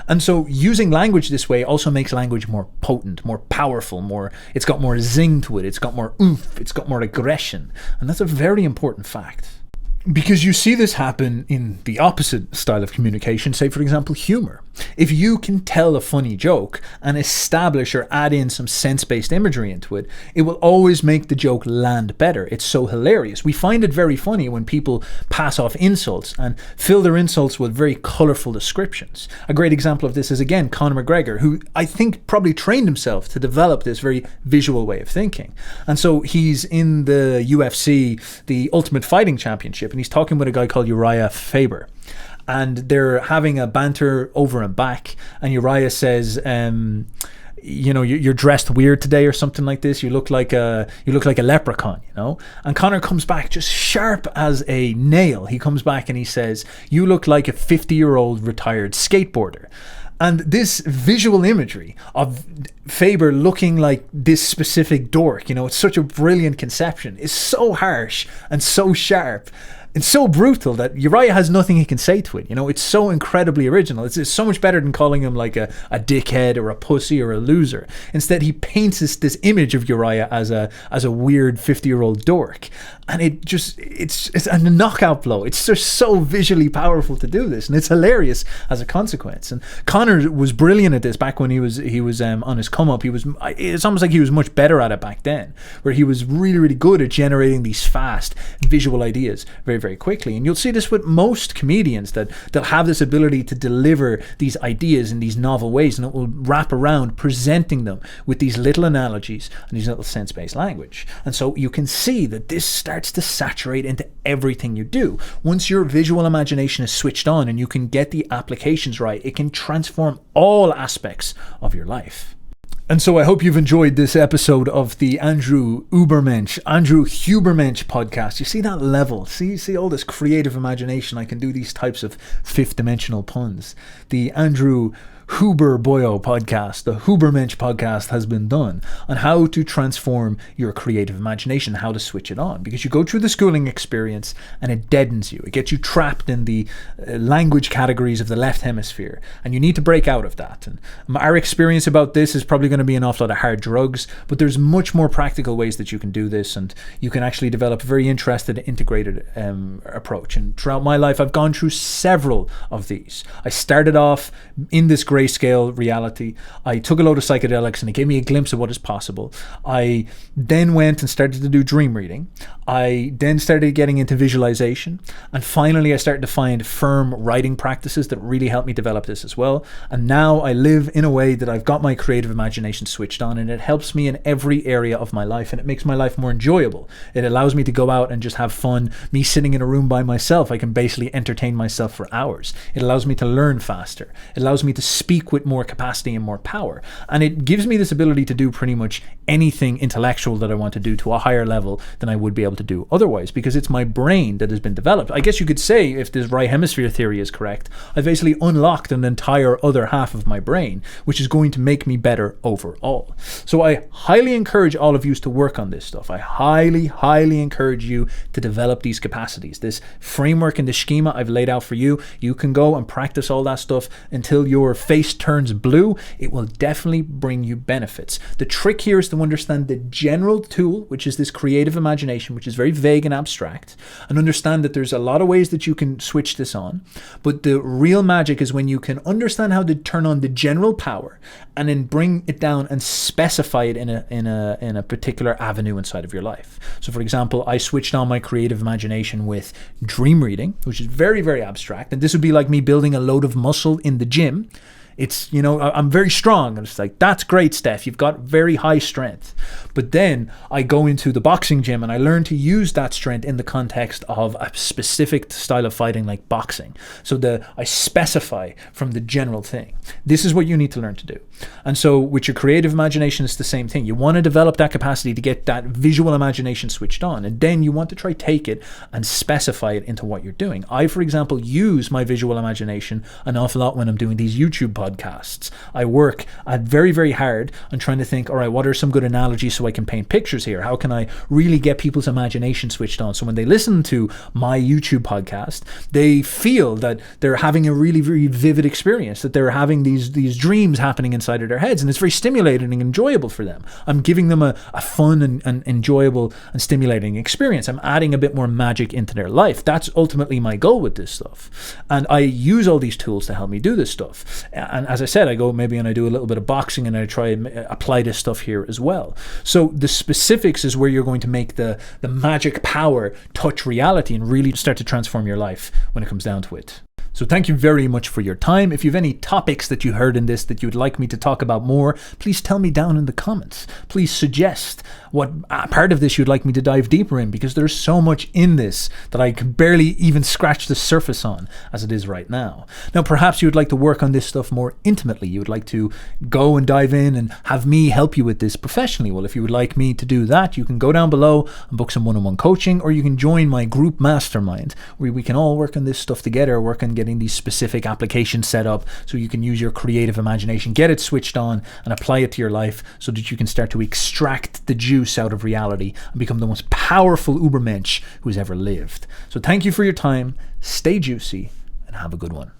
Speaker 1: And so using language this way also makes language more potent, more powerful, it's got more zing to it, it's got more oomph, it's got more aggression. And that's a very important fact. Because you see this happen in the opposite style of communication, say for example humor. If you can tell a funny joke and establish or add in some sense-based imagery into it, it will always make the joke land better. It's so hilarious. We find it very funny when people pass off insults and fill their insults with very colourful descriptions. A great example of this is again Conor McGregor, who I think probably trained himself to develop this very visual way of thinking. And so he's in the UFC, the Ultimate Fighting Championship, and he's talking with a guy called Uriah Faber. And they're having a banter over and back, and Uriah says, you're dressed weird today or something like this. You look like a leprechaun, And Conor comes back just sharp as a nail. He comes back and he says, you look like a 50-year-old retired skateboarder. And this visual imagery of Faber looking like this specific dork, it's such a brilliant conception. It's so harsh and so sharp. It's so brutal that Uriah has nothing he can say to it. It's so incredibly original. It's so much better than calling him like a dickhead or a pussy or a loser. Instead, he paints this image of Uriah as a weird 50-year-old dork. And it's a knockout blow. It's just so visually powerful to do this. And it's hilarious as a consequence. And Conor was brilliant at this back when he was on his come up. It's almost like he was much better at it back then, where he was really, really good at generating these fast visual ideas very, very quickly. And you'll see this with most comedians, that they'll have this ability to deliver these ideas in these novel ways, and it will wrap around presenting them with these little analogies and these little sense-based language. And so you can see that this starts to saturate into everything you do. Once your visual imagination is switched on and you can get the applications right, it can transform all aspects of your life. And so I hope you've enjoyed this episode of the Andrew Hubermensch podcast. You see that level? See all this creative imagination? I can do these types of fifth dimensional puns. The Andrew Huber Boyo podcast, the Hubermensch podcast, has been done on how to transform your creative imagination, how to switch it on. Because you go through the schooling experience and it deadens you. It gets you trapped in the language categories of the left hemisphere, and you need to break out of that. And our experience about this is probably going to be an awful lot of hard drugs, but there's much more practical ways that you can do this, and you can actually develop a very interested, integrated approach. And throughout my life, I've gone through several of these. I started off in this grayscale reality. I took a load of psychedelics and it gave me a glimpse of what is possible. I then went and started to do dream reading. I then started getting into visualization. And finally, I started to find firm writing practices that really helped me develop this as well. And now I live in a way that I've got my creative imagination switched on, and it helps me in every area of my life, and it makes my life more enjoyable. It allows me to go out and just have fun. Me sitting in a room by myself, I can basically entertain myself for hours. It allows me to learn faster. It allows me to speak with more capacity and more power. And it gives me this ability to do pretty much anything intellectual that I want to do to a higher level than I would be able to do otherwise, because it's my brain that has been developed. I guess you could say, if this right hemisphere theory is correct, I've basically unlocked an entire other half of my brain, which is going to make me better overall. So I highly encourage all of you to work on this stuff. I highly encourage you to develop these capacities. This framework and the schema I've laid out for you, you can go and practice all that stuff until your face turns blue. It will definitely bring you benefits. The trick here is to understand the general tool, which is this creative imagination, which is very vague and abstract, and understand that there's a lot of ways that you can switch this on. But the real magic is when you can understand how to turn on the general power and then bring it down and specify it in a particular avenue inside of your life. So for example, I switched on my creative imagination with dream reading, which is very, very abstract. And this would be like me building a load of muscle in the gym. It's, you know, I'm very strong. And it's like, that's great, Steph. You've got very high strength. But then I go into the boxing gym and I learn to use that strength in the context of a specific style of fighting like boxing. So I specify from the general thing. This is what you need to learn to do. And so with your creative imagination, it's the same thing. You want to develop that capacity to get that visual imagination switched on. And then you want to try take it and specify it into what you're doing. I, for example, use my visual imagination an awful lot when I'm doing these YouTube podcasts. I work very, very hard on trying to think, all right, what are some good analogies so I can paint pictures here? How can I really get people's imagination switched on? So when they listen to my YouTube podcast, they feel that they're having a really, very vivid experience, that they're having these dreams happening inside of their heads, and it's very stimulating and enjoyable for them. I'm giving them a fun and enjoyable and stimulating experience. I'm adding a bit more magic into their life. That's ultimately my goal with this stuff. And I use all these tools to help me do this stuff. And as I said, I go maybe and I do a little bit of boxing and I try and apply this stuff here as well. So the specifics is where you're going to make the magic power touch reality and really start to transform your life when it comes down to it. So thank you very much for your time. If you have any topics that you heard in this that you would like me to talk about more, please tell me down in the comments. Please suggest what part of this you'd like me to dive deeper in, because there's so much in this that I can barely even scratch the surface on as it is right now. Now, perhaps you would like to work on this stuff more intimately. You would like to go and dive in and have me help you with this professionally. Well, if you would like me to do that, you can go down below and book some one-on-one coaching, or you can join my group mastermind where we can all work on this stuff together, work on getting these specific applications set up so you can use your creative imagination, get it switched on and apply it to your life so that you can start to extract the juice out of reality and become the most powerful Ubermensch who's ever lived. So thank you for your time, stay juicy, and have a good one.